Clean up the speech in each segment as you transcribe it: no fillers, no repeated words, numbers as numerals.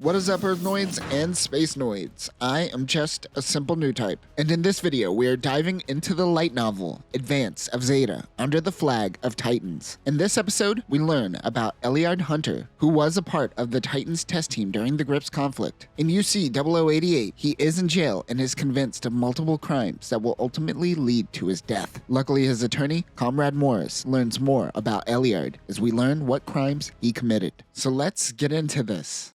What is up, Earthnoids and Space Noids? I am just a simple new type, and in this video we are diving into the light novel, Advance of Zeta, under the flag of Titans. In this episode, we learn about Elyard Hunter, who was a part of the Titans test team during the Grips conflict. In UC 0088, he is in jail and is convinced of multiple crimes that will ultimately lead to his death. Luckily, his attorney, Comrade Morris, learns more about Elyard as we learn what crimes he committed. So let's get into this.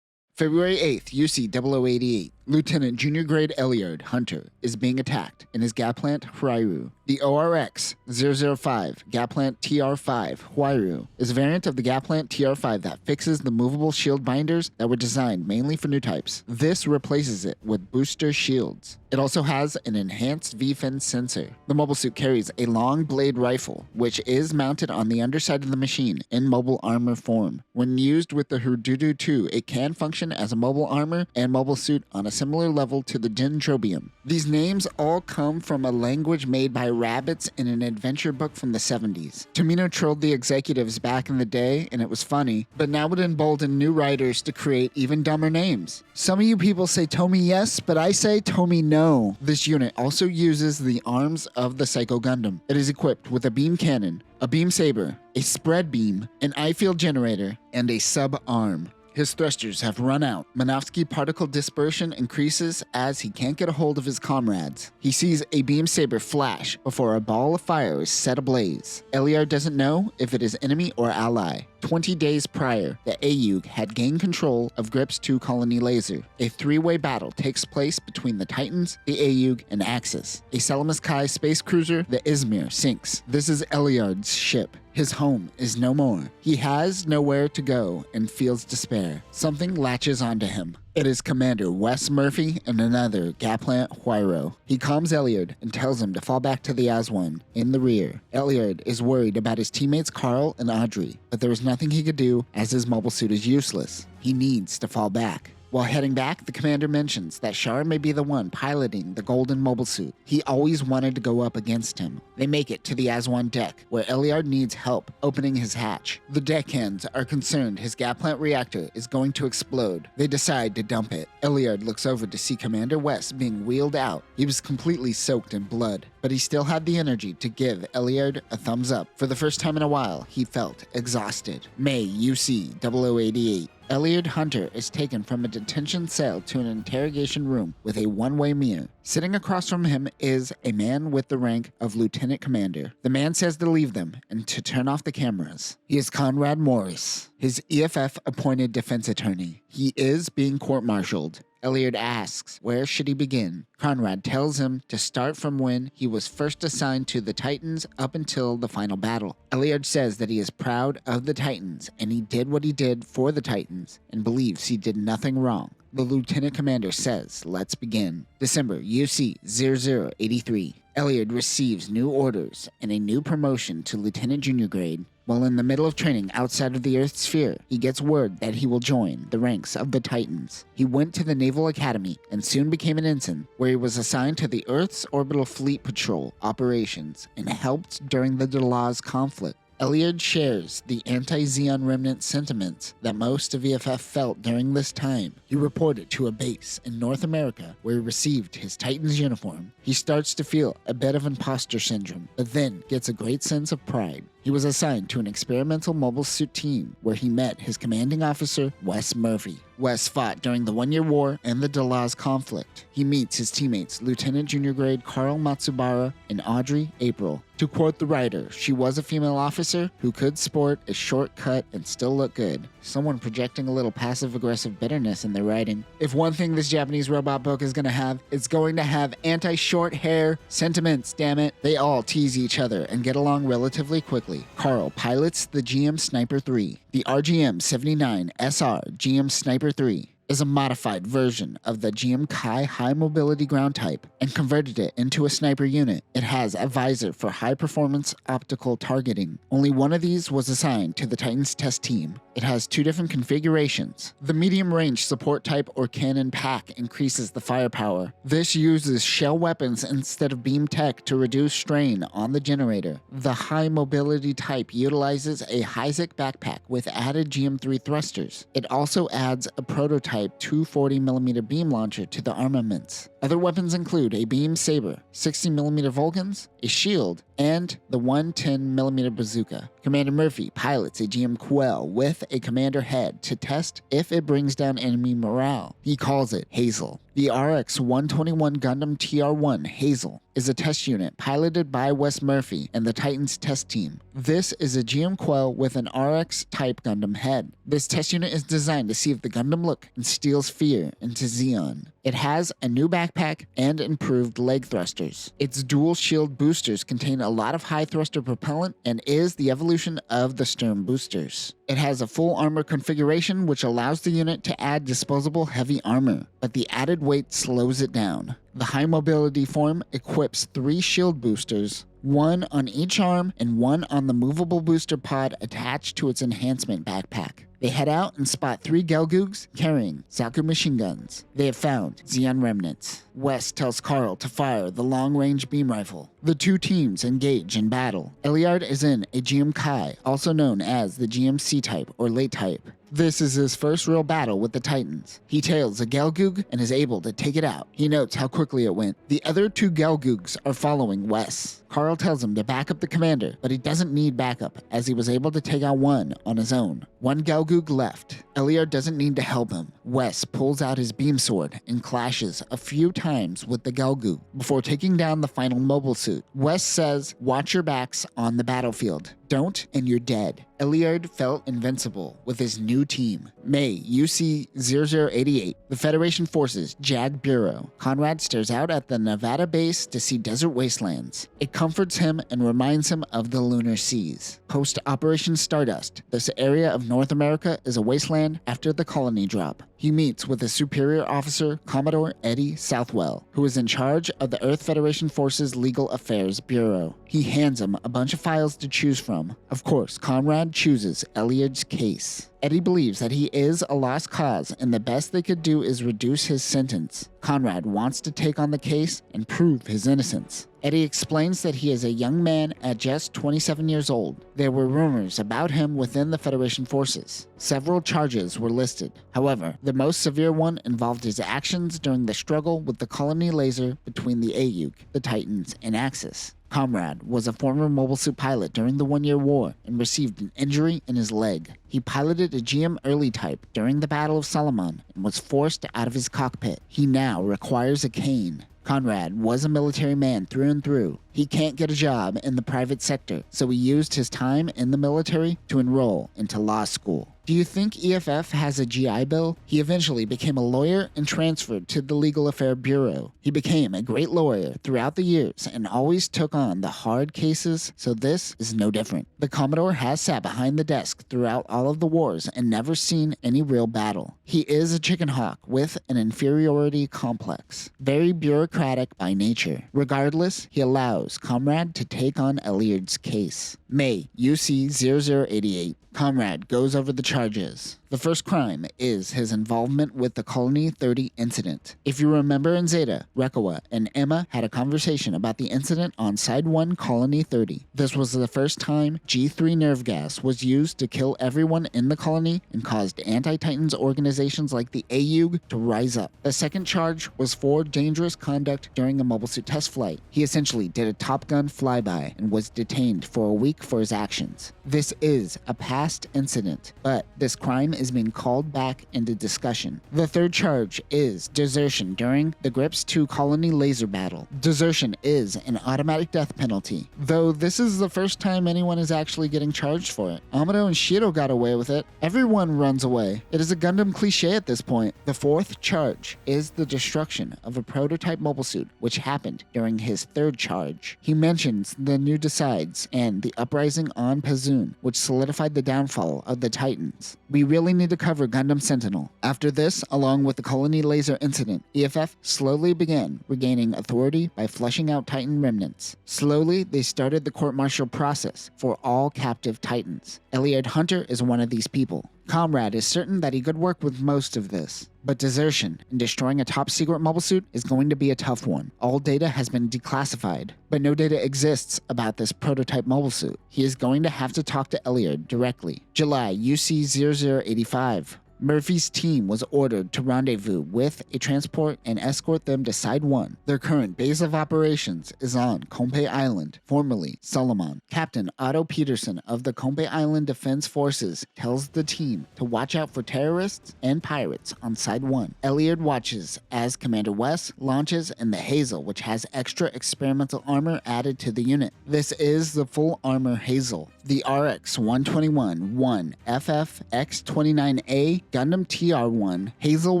February 8th, UC 0088. Lieutenant Junior Grade Elyard Hunter is being attacked in his gas plant Huayru. The ORX 005 gas plant TR5 Huayru is a variant of the gas plant TR5 that fixes the movable shield binders that were designed mainly for new types. This replaces it with booster shields. It also has an enhanced V-fin sensor. The mobile suit carries a long blade rifle, which is mounted on the underside of the machine in mobile armor form. When used with the Hududu 2, it can function as a mobile armor and mobile suit on a similar level to the Dendrobium. These names all come from a language made by rabbits in an adventure book from the 70s. Tomino trolled the executives back in the day, and it was funny, but now would embolden new writers to create even dumber names. Some of you people say Tomy yes, but I say Tomy no. This unit also uses the arms of the Psycho Gundam. It is equipped with a beam cannon, a beam saber, a spread beam, an eye-field generator, and a sub-arm. His thrusters have run out. Minovsky particle dispersion increases as he can't get a hold of his comrades. He sees a beam saber flash before a ball of fire is set ablaze. Elyard doesn't know if it is enemy or ally. 20 days prior, the AUG had gained control of Grips 2 Colony Laser. A three-way battle takes place between the Titans, the AUG, and Axis. A Salamis Kai space cruiser, the Izmir, sinks. This is Elyard's ship. His home is no more. He has nowhere to go and feels despair. Something latches onto him. It is Commander Wes Murphy and another Gaplant Huayro. He calms Elyard and tells him to fall back to the Aswan in the rear. Elyard is worried about his teammates Carl and Audrey, but there is nothing he could do as his mobile suit is useless. He needs to fall back. While heading back, the commander mentions that Shar may be the one piloting the golden mobile suit. He always wanted to go up against him. They make it to the Aswan deck, where Elyard needs help opening his hatch. The deckhands are concerned his gas plant reactor is going to explode. They decide to dump it. Elyard looks over to see Commander West being wheeled out. He was completely soaked in blood, but he still had the energy to give Elyard a thumbs up. For the first time in a while, he felt exhausted. May UC 0088. Elyard Hunter is taken from a detention cell to an interrogation room with a one-way mirror. Sitting across from him is a man with the rank of Lieutenant Commander. The man says to leave them and to turn off the cameras. He is Conrad Morris, his EFF-appointed defense attorney. He is being court-martialed. Elyard asks, where should he begin? Conrad tells him to start from when he was first assigned to the Titans up until the final battle. Elyard says that he is proud of the Titans and he did what he did for the Titans and believes he did nothing wrong. The Lieutenant Commander says, let's begin. December, UC 0083. Elyard receives new orders and a new promotion to Lieutenant Junior Grade. While in the middle of training outside of the Earth sphere, he gets word that he will join the ranks of the Titans. He went to the Naval Academy and soon became an ensign, where he was assigned to the Earth's Orbital Fleet Patrol operations and helped during the Delaz conflict. Elyard shares the anti-Xeon remnant sentiments that most of EFF felt during this time. He reported to a base in North America where he received his Titan's uniform. He starts to feel a bit of imposter syndrome, but then gets a great sense of pride. He was assigned to an experimental mobile suit team where he met his commanding officer, Wes Murphy. Wes fought during the One-Year War and the Delaz conflict. He meets his teammates, Lieutenant Junior Grade Carl Matsubara and Audrey April. To quote the writer, she was a female officer who could sport a short cut and still look good. Someone projecting a little passive-aggressive bitterness in their writing. If one thing this Japanese robot book is going to have, it's going to have anti-short hair sentiments, damn it. They all tease each other and get along relatively quickly. Carl pilots the GM Sniper 3, the RGM-79 SR GM Sniper 3. is a modified version of the GM-Kai high mobility ground type and converted it into a sniper unit. It has a visor for high performance optical targeting. Only one of these was assigned to the Titans test team. It has two different configurations. The medium range support type or cannon pack increases the firepower. This uses shell weapons instead of beam tech to reduce strain on the generator. The high mobility type utilizes a Hyzik backpack with added GM3 thrusters. It also adds a prototype 240mm beam launcher to the armaments. Other weapons include a beam saber, 60mm Vulcans, a shield, and the 110mm bazooka. Commander Murphy pilots a GM Quell with a commander head to test if it brings down enemy morale. He calls it Hazel. The RX-121 Gundam TR-1 Hazel is a test unit piloted by Wes Murphy and the Titans test team. This is a GM Quell with an RX-type Gundam head. This test unit is designed to see if the Gundam look instills fear into Zeon. It has a new backpack and improved leg thrusters. Its dual shield boosters contain a lot of high thruster propellant and is the evolution of the Sturm boosters. It has a full armor configuration which allows the unit to add disposable heavy armor, but the added weight slows it down. The high mobility form equips 3 shield boosters, one on each arm and one on the movable booster pod attached to its enhancement backpack. They head out and spot 3 Gelgoogs carrying Zaku machine guns. They have found Zeon remnants. Wes tells Carl to fire the long-range beam rifle. The two teams engage in battle. Elyard is in a GM Kai, also known as the GM C-type or late type. This is his first real battle with the Titans. He tails a Gelgoog and is able to take it out. He notes how quickly it went. The other 2 Gelgoogs are following Wes. Carl tells him to back up the commander, but he doesn't need backup as he was able to take out one on his own. One Gelgoog left. Elyard doesn't need to help him. Wes pulls out his beam sword and clashes a few times with the Gelgoog before taking down the final mobile suit. Wes says, "Watch your backs on the battlefield. Don't and you're dead." Elyard felt invincible with his new team. May UC-0088, the Federation Forces JAG Bureau. Conrad stares out at the Nevada base to see desert wastelands. It comforts him and reminds him of the lunar seas. Post-Operation Stardust, this area of North America is a wasteland after the colony drop. He meets with a superior officer, Commodore Eddie Southwell, who is in charge of the Earth Federation Forces Legal Affairs Bureau. He hands him a bunch of files to choose from. Of course, Conrad chooses Elyard's case. Eddie believes that he is a lost cause and the best they could do is reduce his sentence. Conrad wants to take on the case and prove his innocence. Eddie explains that he is a young man at just 27 years old. There were rumors about him within the Federation forces. Several charges were listed. However, the most severe one involved his actions during the struggle with the colony laser between the AUG, the Titans, and Axis. Conrad was a former mobile suit pilot during the One-Year War and received an injury in his leg. He piloted a GM Early type during the Battle of Solomon and was forced out of his cockpit. He now requires a cane. Conrad was a military man through and through. He can't get a job in the private sector, so he used his time in the military to enroll into law school. Do you think EFF has a GI Bill? He eventually became a lawyer and transferred to the Legal Affairs Bureau. He became a great lawyer throughout the years and always took on the hard cases, so this is no different. The Commodore has sat behind the desk throughout all of the wars and never seen any real battle. He is a chicken hawk with an inferiority complex, very bureaucratic by nature. Regardless, he allows Conrad to take on Elyard's case. May UC-0088. Conrad goes over the charges. The first crime is his involvement with the Colony 30 incident. If you remember in Zeta, Rekawa and Emma had a conversation about the incident on Side 1 Colony 30. This was the first time G3 nerve gas was used to kill everyone in the colony and caused anti-Titans organizations like the AUG to rise up. The second charge was for dangerous conduct during a mobile suit test flight. He essentially did a Top Gun flyby and was detained for a week for his actions. This is a past incident, but this crime is being called back into discussion. The third charge is desertion during the Grips 2 colony laser battle. Desertion is an automatic death penalty, though this is the first time anyone is actually getting charged for it. Amado and Shido got away with it. Everyone runs away. It is a Gundam cliche at this point. The fourth charge is the destruction of a prototype mobile suit, which happened during his third charge. He mentions the new decides and the uprising on Pazoon, which solidified the downfall of the Titans. We really need to cover Gundam Sentinel. After this, along with the Colony Laser incident, EFF slowly began regaining authority by flushing out Titan remnants. Slowly, they started the court-martial process for all captive Titans. Elliot Hunter is one of these people. Comrade is certain that he could work with most of this. But desertion and destroying a top-secret mobile suit is going to be a tough one. All data has been declassified, but no data exists about this prototype mobile suit. He is going to have to talk to Elliot directly. July UC0085. Murphy's team was ordered to rendezvous with a transport and escort them to Side 1. Their current base of operations is on Kompe Island, formerly Solomon. Captain Otto Peterson of the Kompe Island Defense Forces tells the team to watch out for terrorists and pirates on Side 1. Elliot watches as Commander West launches in the Hazel, which has extra experimental armor added to the unit. This is the full armor Hazel. The RX-121-1 FF-X29A Gundam TR-1 Hazel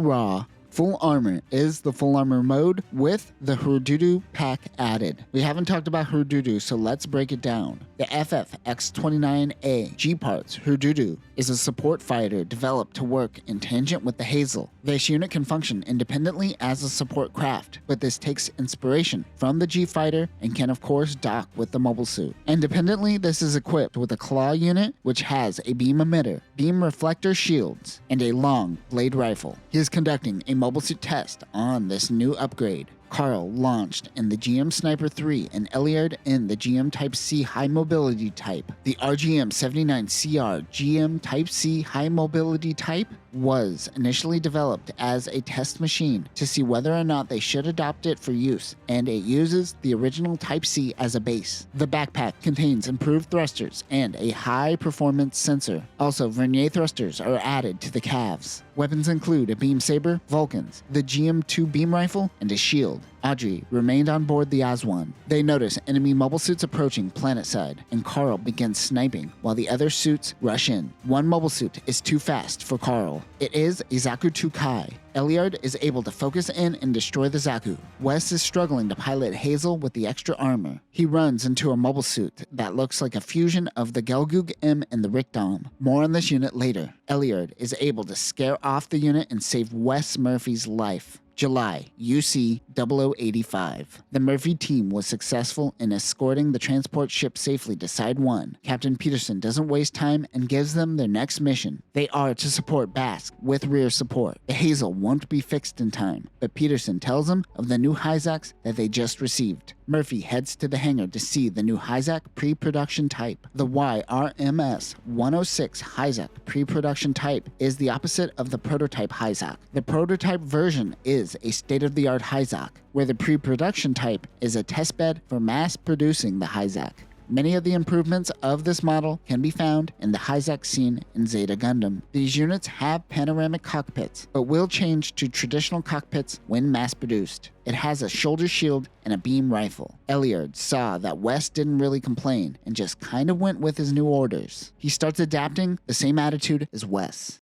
Raw full armor is the full armor mode with the Hurdudu pack added. We haven't talked about Hurdudu, so let's break it down. The FF-X29A G-Parts Hurdudu is a support fighter developed to work in tangent with the Hazel. This unit can function independently as a support craft, but this takes inspiration from the G-Fighter and can of course dock with the mobile suit. Independently, this is equipped with a claw unit which has a beam emitter, beam reflector shields, and a long blade rifle. He is conducting a mobile suit test on this new upgrade. Carl launched in the GM Sniper 3 and Elliard in the GM Type C High Mobility Type. The RGM-79CR GM Type C High Mobility Type was initially developed as a test machine to see whether or not they should adopt it for use, and it uses the original Type C as a base. The backpack contains improved thrusters and a high-performance sensor. Also, vernier thrusters are added to the calves. Weapons include a beam saber, Vulcans, the GM2 beam rifle, and a shield. Audrey remained on board the Aswan. They notice enemy mobile suits approaching planetside, and Carl begins sniping while the other suits rush in. One mobile suit is too fast for Carl. It is a Zaku 2 Kai. Elliard is able to focus in and destroy the Zaku. Wes is struggling to pilot Hazel with the extra armor. He runs into a mobile suit that looks like a fusion of the Gelgoog M and the Rickdom. More on this unit later. Elliard is able to scare off the unit and save Wes Murphy's life. July, UC0085. The Murphy team was successful in escorting the transport ship safely to Side 1. Captain Peterson doesn't waste time and gives them their next mission. They are to support Basque with rear support. The Hazel won't be fixed in time, but Peterson tells them of the new Hyzacs that they just received. Murphy heads to the hangar to see the new Hyzac pre-production type. The YRMS-106 Hyzac pre-production type is the opposite of the prototype Hyzac. The prototype version is a state-of-the-art Hyzac, where the pre-production type is a testbed for mass-producing the Hyzac. Many of the improvements of this model can be found in the Hyzac scene in Zeta Gundam. These units have panoramic cockpits, but will change to traditional cockpits when mass-produced. It has a shoulder shield and a beam rifle. Elliard saw that West didn't really complain and just kind of went with his new orders. He starts adapting the same attitude as Wes.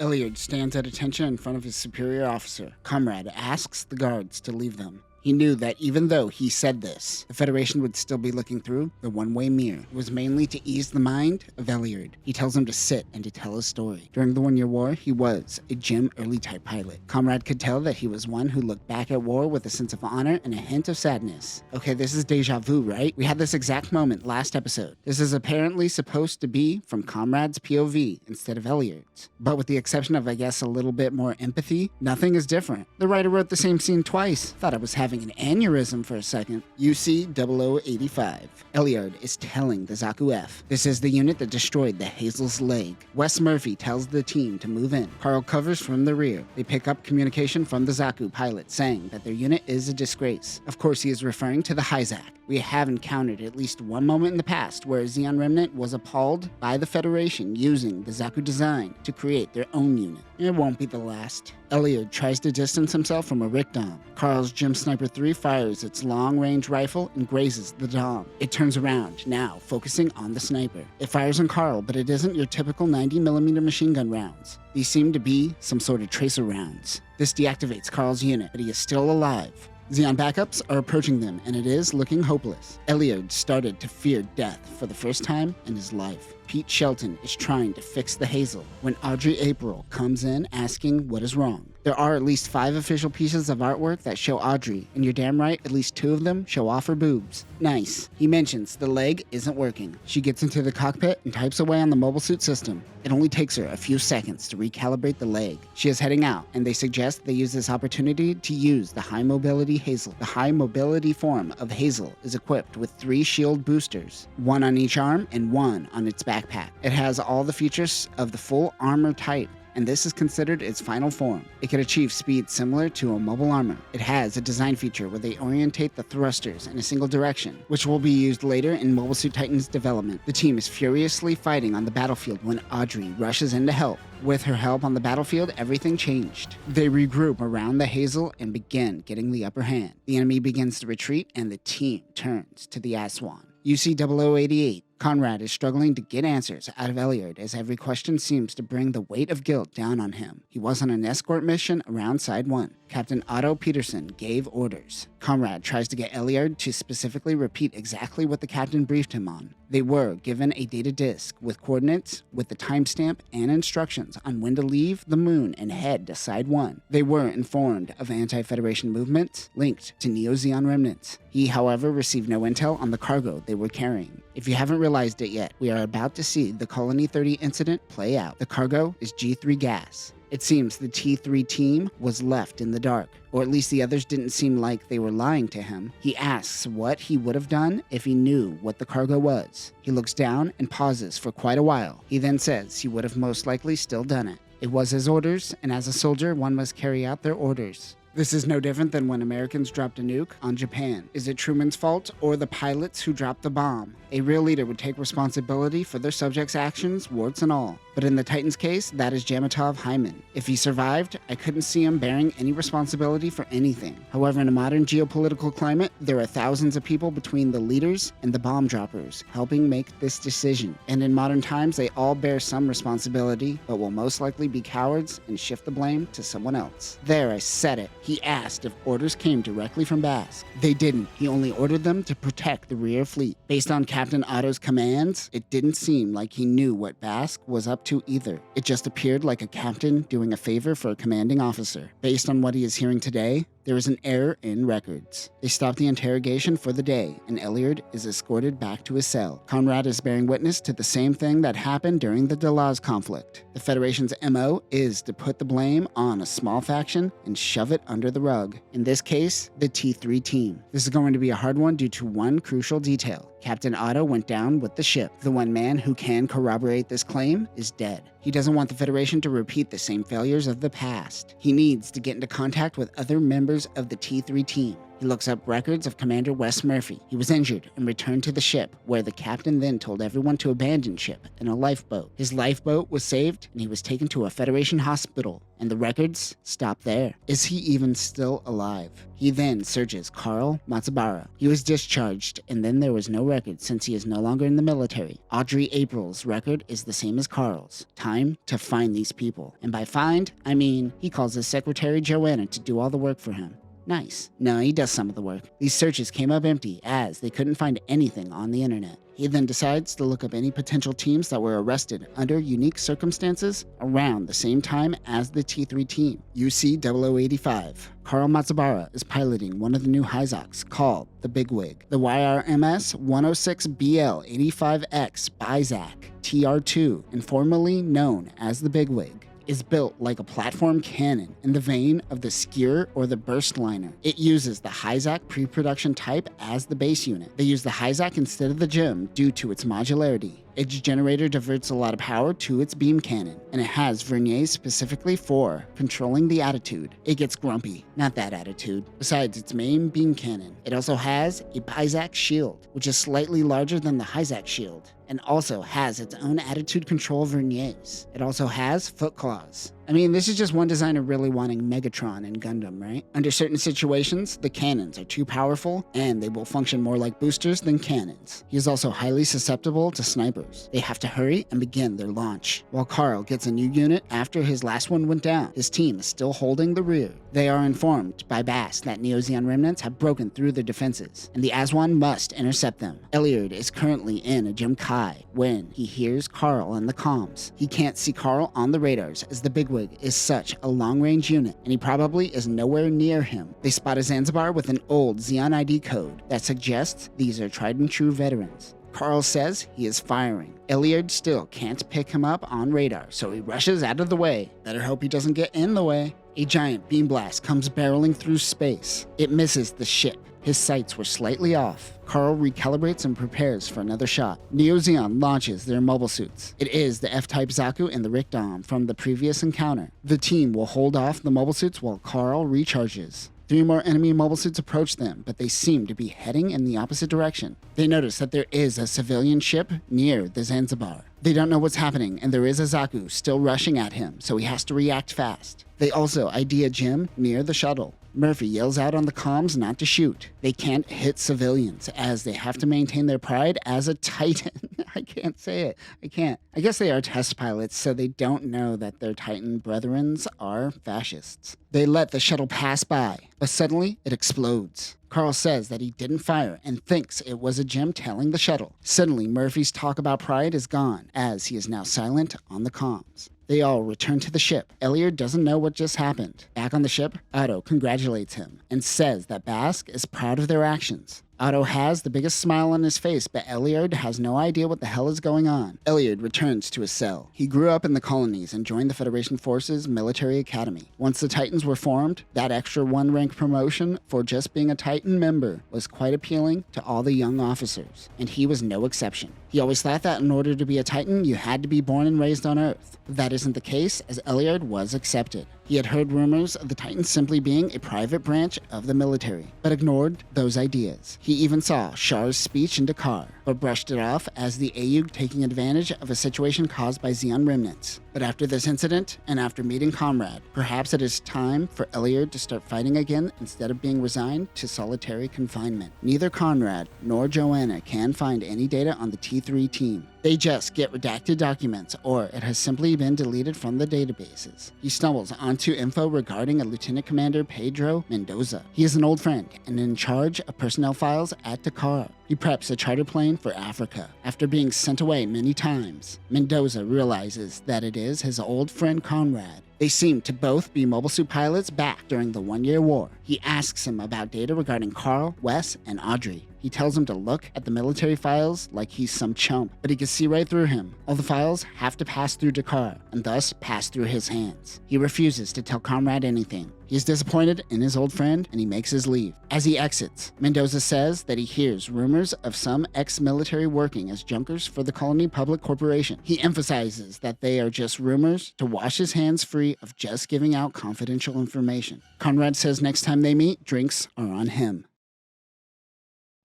Elliard stands at attention in front of his superior officer. Comrade asks the guards to leave them. He knew that even though he said this, the Federation would still be looking through the one-way mirror. It was mainly to ease the mind of Elliard. He tells him to sit and to tell his story. During the One-Year War, he was a GEM early-type pilot. Comrade could tell that he was one who looked back at war with a sense of honor and a hint of sadness. Okay, this is deja vu, right? We had this exact moment last episode. This is apparently supposed to be from Comrade's POV instead of Elliard's. But with the exception of, I guess, a little bit more empathy, nothing is different. The writer wrote the same scene twice. Thought I was having an aneurysm for a second. UC0085. Elliard is telling the Zaku F. This is the unit that destroyed the Hazel's leg. Wes Murphy tells the team to move in. Carl covers from the rear. They pick up communication from the Zaku pilot saying that their unit is a disgrace. Of course, he is referring to the Hyzac. We have encountered at least one moment in the past where a Zeon remnant was appalled by the Federation using the Zaku design to create their own unit. It won't be the last. Elliard tries to distance himself from a Rickdom. Carl's GEM Sniper 3 fires its long-range rifle and grazes the Dom. It turns around, now focusing on the sniper. It fires on Carl, but it isn't your typical 90mm machine gun rounds. These seem to be some sort of tracer rounds. This deactivates Carl's unit, but he is still alive. Xeon backups are approaching them, and it is looking hopeless. Elyard started to fear death for the first time in his life. Pete Shelton is trying to fix the Hazel when Audrey April comes in asking what is wrong. There are at least 5 official pieces of artwork that show Audrey, and you're damn right, at least 2 of them show off her boobs. Nice. He mentions the leg isn't working. She gets into the cockpit and types away on the mobile suit system. It only takes her a few seconds to recalibrate the leg. She is heading out, and they suggest they use this opportunity to use the high mobility Hazel. The high mobility form of Hazel is equipped with 3 shield boosters, 1 on each arm and 1 on its backpack. It has all the features of the full armor type, and this is considered its final form. It can achieve speed similar to a mobile armor. It has a design feature where they orientate the thrusters in a single direction, which will be used later in Mobile Suit Titan's development. The team is furiously fighting on the battlefield when Audrey rushes in to help. With her help on the battlefield, everything changed. They regroup around the Hazel and begin getting the upper hand. The enemy begins to retreat, and the team turns to the Aswan. UC 0088. Conrad is struggling to get answers out of Elyard as every question seems to bring the weight of guilt down on him. He was on an escort mission around Side 1. Captain Otto Peterson gave orders. Conrad tries to get Elyard to specifically repeat exactly what the captain briefed him on. They were given a data disk with coordinates, with the timestamp and instructions on when to leave the moon and head to Side 1. They were informed of anti-Federation movements linked to Neo-Zeon remnants. He, however, received no intel on the cargo they were carrying. If you haven't realized it yet, we are about to see the Colony 30 incident play out. The cargo is G3 gas. It seems the T3 team was left in the dark, or at least the others didn't seem like they were lying to him. He asks what he would have done if he knew what the cargo was. He looks down and pauses for quite a while. He then says he would have most likely still done it. It was his orders, and as a soldier, one must carry out their orders. This is no different than when Americans dropped a nuke on Japan. Is it Truman's fault or the pilots who dropped the bomb? A real leader would take responsibility for their subjects' actions, warts and all. But in the Titans case, that is Jamatov Hyman. If he survived, I couldn't see him bearing any responsibility for anything. However, in a modern geopolitical climate, there are thousands of people between the leaders and the bomb droppers helping make this decision. And in modern times, they all bear some responsibility, but will most likely be cowards and shift the blame to someone else. There, I said it. He asked if orders came directly from Bask. They didn't. He only ordered them to protect the rear fleet. Based on Captain Otto's commands, it didn't seem like he knew what Bask was up to either. It just appeared like a captain doing a favor for a commanding officer. Based on what he is hearing today, there is an error in records. They stop the interrogation for the day, and Elyard is escorted back to his cell. Conrad is bearing witness to the same thing that happened during the Delaz conflict. The Federation's MO is to put the blame on a small faction and shove it under the rug. In this case, the T3 team. This is going to be a hard one due to one crucial detail. Captain Otto went down with the ship. The one man who can corroborate this claim is dead. He doesn't want the Federation to repeat the same failures of the past. He needs to get into contact with other members of the T3 team. He looks up records of Commander Wes Murphy. He was injured and returned to the ship, where the captain then told everyone to abandon ship in a lifeboat. His lifeboat was saved, and he was taken to a Federation hospital, and the records stop there. Is he even still alive? He then searches Carl Matsubara. He was discharged, and then there was no record since he is no longer in the military. Audrey April's record is the same as Carl's. Time to find these people. And by find, I mean he calls his secretary Joanna to do all the work for him. Nice. No, he does some of the work. These searches came up empty as they couldn't find anything on the internet. He then decides to look up any potential teams that were arrested under unique circumstances around the same time as the T3 team. UC 0085. Carl Matsubara is piloting one of the new Hyzoks called the Bigwig. The YRMS 106BL85X Bizak TR2, informally known as the Bigwig, is built like a platform cannon in the vein of the Skier or the Burst Liner. It uses the Hyzak pre-production type as the base unit. They use the Hyzak instead of the GEM due to its modularity. Its generator diverts a lot of power to its beam cannon, and it has verniers specifically for controlling the attitude. It gets grumpy, not that attitude. Besides its main beam cannon, it also has a Bizak shield, which is slightly larger than the Hyzak shield, and also has its own attitude control verniers. It also has foot claws. I mean, this is just one designer really wanting Megatron in Gundam, right? Under certain situations, the cannons are too powerful, and they will function more like boosters than cannons. He is also highly susceptible to snipers. They have to hurry and begin their launch. While Carl gets a new unit after his last one went down, his team is still holding the rear. They are informed by Bass that Neo-Zeon remnants have broken through their defenses, and the Aswan must intercept them. Eliard is currently in a Jim Kai when he hears Carl on the comms. He can't see Carl on the radars as the bigwig is such a long-range unit, and he probably is nowhere near him. They spot a Zanzibar with an old Xeon ID code that suggests these are tried and true veterans. Carl says he is firing. Eliard still can't pick him up on radar, so he rushes out of the way. Better hope he doesn't get in the way. A giant beam blast comes barreling through space. It misses the ship. His sights were slightly off. Carl recalibrates and prepares for another shot. Neo-Zeon launches their mobile suits. It is the F-Type Zaku and the Rick-Dom from the previous encounter. The team will hold off the mobile suits while Carl recharges. 3 more enemy mobile suits approach them, but they seem to be heading in the opposite direction. They notice that there is a civilian ship near the Zanzibar. They don't know what's happening, and there is a Zaku still rushing at him, so he has to react fast. They also ID a gym near the shuttle. Murphy yells out on the comms not to shoot. They can't hit civilians, as they have to maintain their pride as a Titan. I can't say it. I can't. I guess they are test pilots, so they don't know that their Titan brethrens are fascists. They let the shuttle pass by, but suddenly it explodes. Carl says that he didn't fire and thinks it was a gem tailing the shuttle. Suddenly, Murphy's talk about pride is gone, as he is now silent on the comms. They all return to the ship. Eliard doesn't know what just happened. Back on the ship, Otto congratulates him and says that Bask is proud of their actions. Otto has the biggest smile on his face, but Eliard has no idea what the hell is going on. Eliard returns to his cell. He grew up in the colonies and joined the Federation Forces Military Academy. Once the Titans were formed, that extra 1-rank promotion for just being a Titan member was quite appealing to all the young officers, and he was no exception. He always thought that in order to be a Titan, you had to be born and raised on Earth. But that isn't the case, as Eliard was accepted. He had heard rumors of the Titans simply being a private branch of the military, but ignored those ideas. He even saw Char's speech in Dakar, but brushed it off as the AUG taking advantage of a situation caused by Zeon remnants. But after this incident, and after meeting Comrade, perhaps it is time for Eliard to start fighting again instead of being resigned to solitary confinement. Neither Conrad nor Joanna can find any data on the T3 team. They just get redacted documents, or it has simply been deleted from the databases. He stumbles onto info regarding a Lieutenant Commander Pedro Mendoza. He is an old friend and in charge of personnel files at Dakar. He preps a charter plane for Africa. After being sent away many times, Mendoza realizes that it is his old friend Conrad. They seem to both be mobile suit pilots back during the 1-year war. He asks him about data regarding Carl, Wes, and Audrey. He tells him to look at the military files like he's some chump, but he can see right through him. All the files have to pass through Dakar, and thus pass through his hands. He refuses to tell Comrade anything. He is disappointed in his old friend, and he makes his leave. As he exits, Mendoza says that he hears rumors of some ex-military working as junkers for the Colony Public Corporation. He emphasizes that they are just rumors to wash his hands free of just giving out confidential information. Conrad says next time they meet, drinks are on him.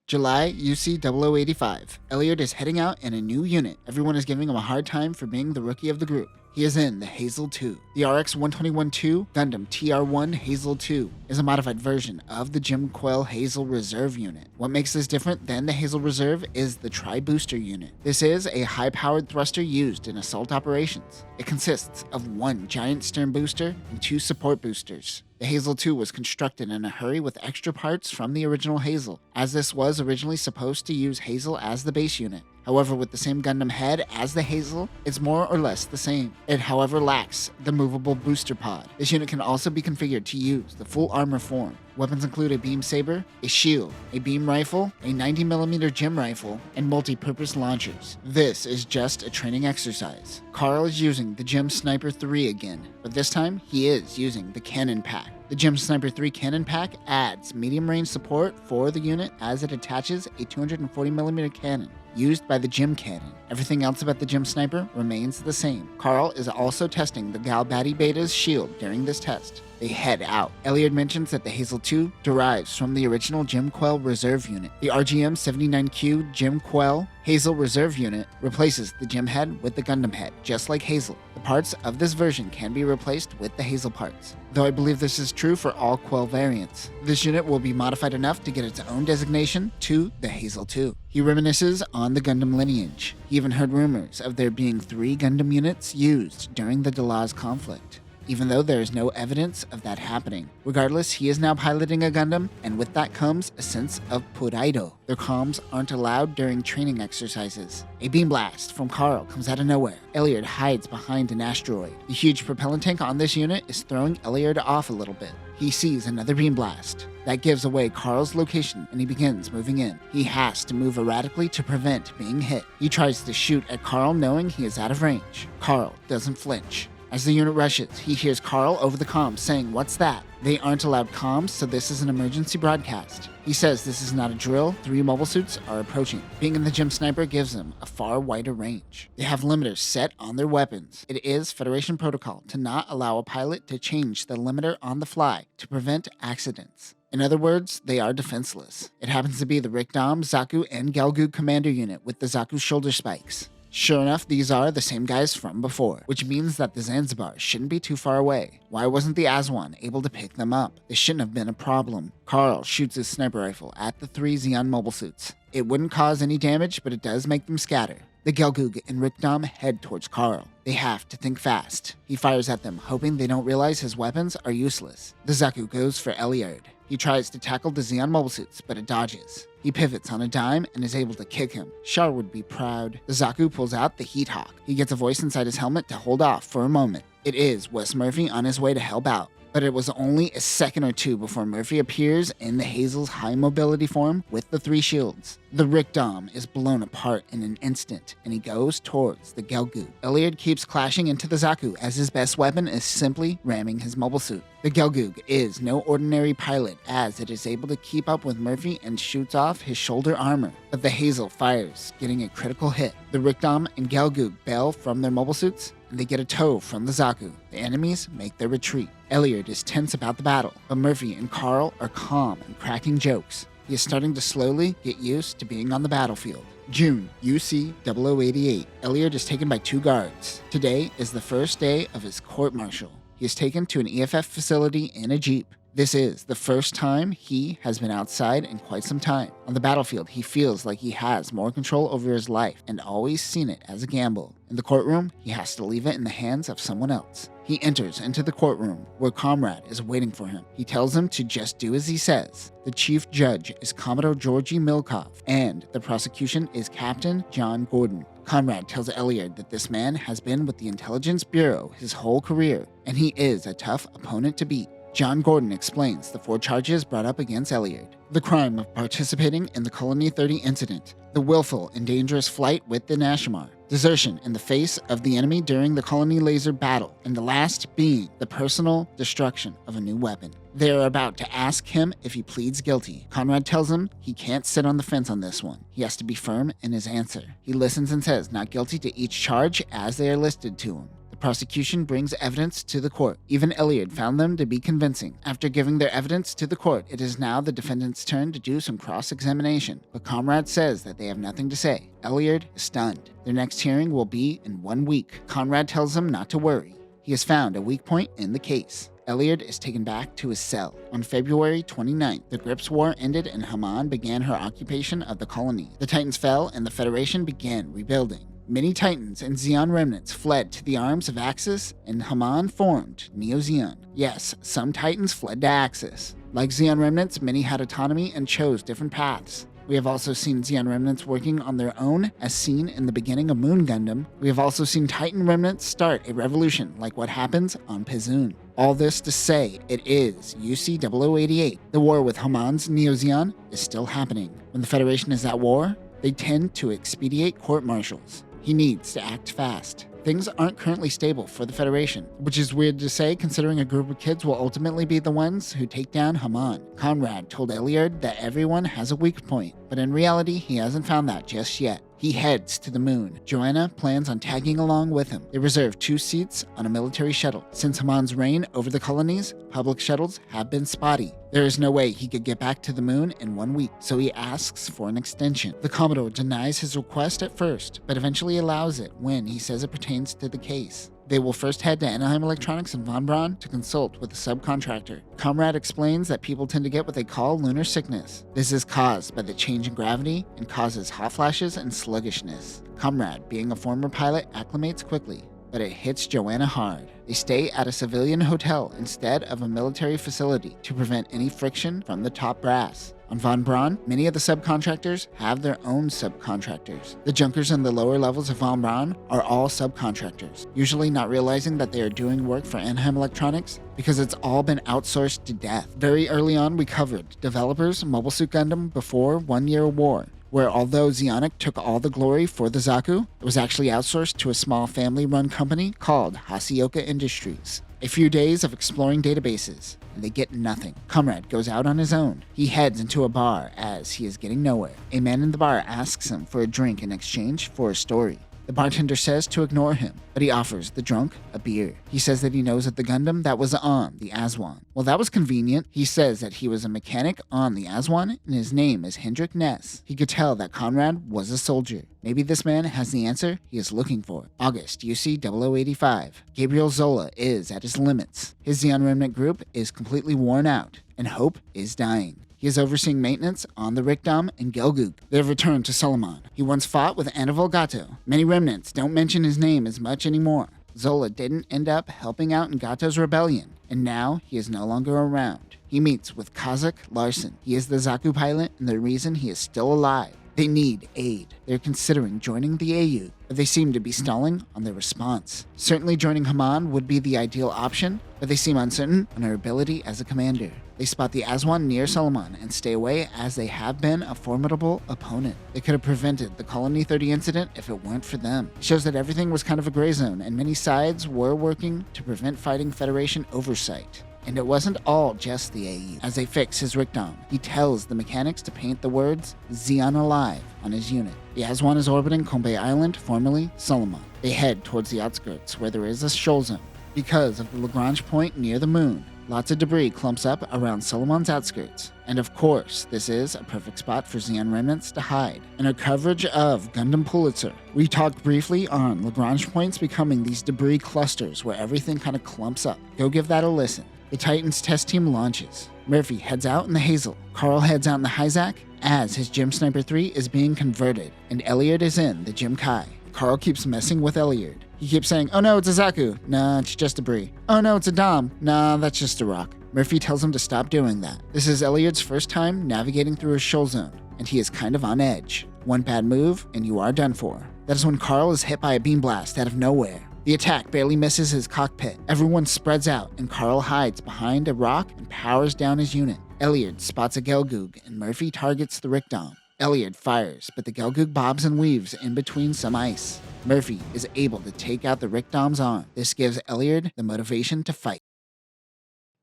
July UC 0085. Eliard is heading out in a new unit. Everyone is giving him a hard time for being the rookie of the group. He is in the Hazel 2. The RX-121-2 Gundam TR-1 Hazel 2 is a modified version of the Jim Quell Hazel Reserve unit. What makes this different than the Hazel Reserve is the Tri-Booster unit. This is a high-powered thruster used in assault operations. It consists of 1 giant stern booster and 2 support boosters. The Hazel 2 was constructed in a hurry with extra parts from the original Hazel, as this was originally supposed to use Hazel as the base unit. However, with the same Gundam head as the Hazel, it's more or less the same. It, however, lacks the movable booster pod. This unit can also be configured to use the full armor form. Weapons include a beam saber, a shield, a beam rifle, a 90mm gem rifle, and multi-purpose launchers. This is just a training exercise. Carl is using the Gem Sniper 3 again, but this time he is using the cannon pack. The Gem Sniper 3 cannon pack adds medium range support for the unit as it attaches a 240mm cannon used by the Gem cannon. Everything else about the Gem Sniper remains the same. Carl is also testing the Galbati Beta's shield during this test. They head out. Eliard mentions that the Hazel 2 derives from the original Jim Quell Reserve unit. The RGM-79Q Jim Quell Hazel Reserve Unit replaces the Gem head with the Gundam head, just like Hazel. The parts of this version can be replaced with the Hazel parts, though I believe this is true for all Quell variants. This unit will be modified enough to get its own designation to the Hazel 2. He reminisces on the Gundam lineage. He even heard rumors of there being 3 Gundam units used during the Delaz conflict, even though there is no evidence of that happening. Regardless, he is now piloting a Gundam, and with that comes a sense of pride. Their comms aren't allowed during training exercises. A beam blast from Carl comes out of nowhere. Elliard hides behind an asteroid. The huge propellant tank on this unit is throwing Elliard off a little bit. He sees another beam blast. That gives away Carl's location, and he begins moving in. He has to move erratically to prevent being hit. He tries to shoot at Carl knowing he is out of range. Carl doesn't flinch. As the unit rushes, he hears Carl over the comms saying, "What's that?" They aren't allowed comms, so this is an emergency broadcast. He says this is not a drill, 3 mobile suits are approaching. Being in the Gem Sniper gives them a far wider range. They have limiters set on their weapons. It is Federation protocol to not allow a pilot to change the limiter on the fly to prevent accidents. In other words, they are defenseless. It happens to be the Rikdam, Zaku, and Galgu commander unit with the Zaku shoulder spikes. Sure enough, these are the same guys from before, which means that the Zanzibar shouldn't be too far away. Why wasn't the Aswan able to pick them up? This shouldn't have been a problem. Carl shoots his sniper rifle at the 3 Zeon mobile suits. It wouldn't cause any damage, but it does make them scatter. The Gelgug and Rikdam head towards Carl. They have to think fast. He fires at them, hoping they don't realize his weapons are useless. The Zaku goes for Elliard. He tries to tackle the Zeon mobile suits, but it dodges. He pivots on a dime and is able to kick him. Char would be proud. The Zaku pulls out the Heat Hawk. He gets a voice inside his helmet to hold off for a moment. It is Wes Murphy on his way to help out. But it was only a second or two before Murphy appears in the Hazel's high mobility form with the 3 shields. The Rikdam is blown apart in an instant, and he goes towards the Gelgu. Elliard keeps clashing into the Zaku as his best weapon is simply ramming his mobile suit. The Gelgug is no ordinary pilot, as it is able to keep up with Murphy and shoots off his shoulder armor. But the Hazel fires, getting a critical hit. The Rikdam and Gelgug bail from their mobile suits, and they get a tow from the Zaku. The enemies make their retreat. Elliard is tense about the battle, but Murphy and Carl are calm and cracking jokes. He is starting to slowly get used to being on the battlefield. June, UC 0088. Elliard is taken by 2 guards. Today is the first day of his court-martial. He is taken to an EFF facility in a Jeep. This is the first time he has been outside in quite some time. On the battlefield, he feels like he has more control over his life and always seen it as a gamble. In the courtroom, he has to leave it in the hands of someone else. He enters into the courtroom where Comrade is waiting for him. He tells him to just do as he says. The chief judge is Commodore Georgy Milkov, and the prosecution is Captain John Gordon. Comrade tells Elliard that this man has been with the Intelligence Bureau his whole career, and he is a tough opponent to beat. John Gordon explains the 4 charges brought up against Elliard. The crime of participating in the Colony 30 incident, the willful and dangerous flight with the Nashimar, desertion in the face of the enemy during the Colony Laser battle, and the last being the personal destruction of a new weapon. They are about to ask him if he pleads guilty. Conrad tells him he can't sit on the fence on this one. He has to be firm in his answer. He listens and says not guilty to each charge as they are listed to him. The prosecution brings evidence to the court. Even Elliard found them to be convincing. After giving their evidence to the court, it is now the defendant's turn to do some cross-examination. But Comrade says that they have nothing to say. Elliard is stunned. Their next hearing will be in 1 week. Conrad tells them not to worry. He has found a weak point in the case. Elliard is taken back to his cell. On February 29th, the Grips War ended and Haman began her occupation of the colony. The Titans fell and the Federation began rebuilding. Many Titans and Zeon remnants fled to the arms of Axis, and Haman formed Neo-Zeon. Yes, some Titans fled to Axis. Like Zeon remnants, many had autonomy and chose different paths. We have also seen Zeon remnants working on their own, as seen in the beginning of Moon Gundam. We have also seen Titan remnants start a revolution, like what happens on Pizun. All this to say, it is UC 0088. The war with Haman's Neo-Zeon is still happening. When the Federation is at war, they tend to expedite court-martials. He needs to act fast. Things aren't currently stable for the Federation, which is weird to say considering a group of kids will ultimately be the ones who take down Haman. Conrad told Elliard that everyone has a weak point, but in reality he hasn't found that just yet. He heads to the moon. Joanna plans on tagging along with him. They reserve 2 seats on a military shuttle. Since Haman's reign over the colonies, public shuttles have been spotty. There is no way he could get back to the moon in 1 week, so he asks for an extension. The Commodore denies his request at first, but eventually allows it when he says it pertains to the case. They will first head to Anaheim Electronics in Von Braun to consult with a subcontractor. Comrade explains that people tend to get what they call lunar sickness. This is caused by the change in gravity and causes hot flashes and sluggishness. Comrade, being a former pilot, acclimates quickly, but it hits Joanna hard. They stay at a civilian hotel instead of a military facility to prevent any friction from the top brass. On Von Braun, many of the subcontractors have their own subcontractors. The junkers in the lower levels of Von Braun are all subcontractors, usually not realizing that they are doing work for Anaheim Electronics because it's all been outsourced to death. Very early on, we covered developers Mobile Suit Gundam before 1 Year War, where although Zeonic took all the glory for the Zaku, it was actually outsourced to a small family-run company called Haseoka Industries. A few days of exploring databases, and they get nothing. Comrade goes out on his own. He heads into a bar as he is getting nowhere. A man in the bar asks him for a drink in exchange for a story. The bartender says to ignore him, but he offers the drunk a beer. He says that he knows of the Gundam that was on the Aswan. Well, that was convenient. He says that he was a mechanic on the Aswan, and his name is Hendrik Ness. He could tell that Conrad was a soldier. Maybe this man has the answer he is looking for. August, UC 0085. Gabriel Zola is at his limits. His Zeon Remnant group is completely worn out, and hope is dying. He is overseeing maintenance on the Rikdom and Gelgoog. They have returned to Solomon. He once fought with Anival Gato. Many remnants don't mention his name as much anymore. Zola didn't end up helping out in Gato's rebellion, and now he is no longer around. He meets with Kazakh Larson. He is the Zaku pilot and the reason he is still alive. They need aid. They're considering joining the AU, but they seem to be stalling on their response. Certainly joining Haman would be the ideal option, but they seem uncertain on her ability as a commander. They spot the Aswan near Solomon and stay away as they have been a formidable opponent. They could have prevented the Colony 30 incident if it weren't for them. It shows that everything was kind of a gray zone and many sides were working to prevent fighting Federation oversight. And it wasn't all just the AE. As they fix his Rikdom, he tells the mechanics to paint the words Zeon Alive on his unit. The Aswan is orbiting Kombe Island, formerly Solomon. They head towards the outskirts where there is a shoal zone. Because of the Lagrange point near the moon, lots of debris clumps up around Solomon's outskirts. And of course, this is a perfect spot for Zeon remnants to hide. In our coverage of Gundam Pulitzer, we talked briefly on Lagrange points becoming these debris clusters where everything kind of clumps up. Go give that a listen. The Titans test team launches. Murphy heads out in the Hazel. Carl heads out in the Hyzak as his Gym Sniper 3 is being converted, and Elliot is in the Gym Kai. Carl keeps messing with Elliot. He keeps saying, "Oh no, it's a Zaku." "Nah, it's just debris." "Oh no, it's a Dom." "Nah, that's just a rock." Murphy tells him to stop doing that. This is Elliot's first time navigating through a shoal zone, and he is kind of on edge. One bad move, and you are done for. That is when Carl is hit by a beam blast out of nowhere. The attack barely misses his cockpit. Everyone spreads out, and Carl hides behind a rock and powers down his unit. Elliot spots a Gelgoog, and Murphy targets the Rikdom. Elliot fires, but the Gelgoog bobs and weaves in between some ice. Murphy is able to take out the Rikdom's arm. This gives Elliot the motivation to fight.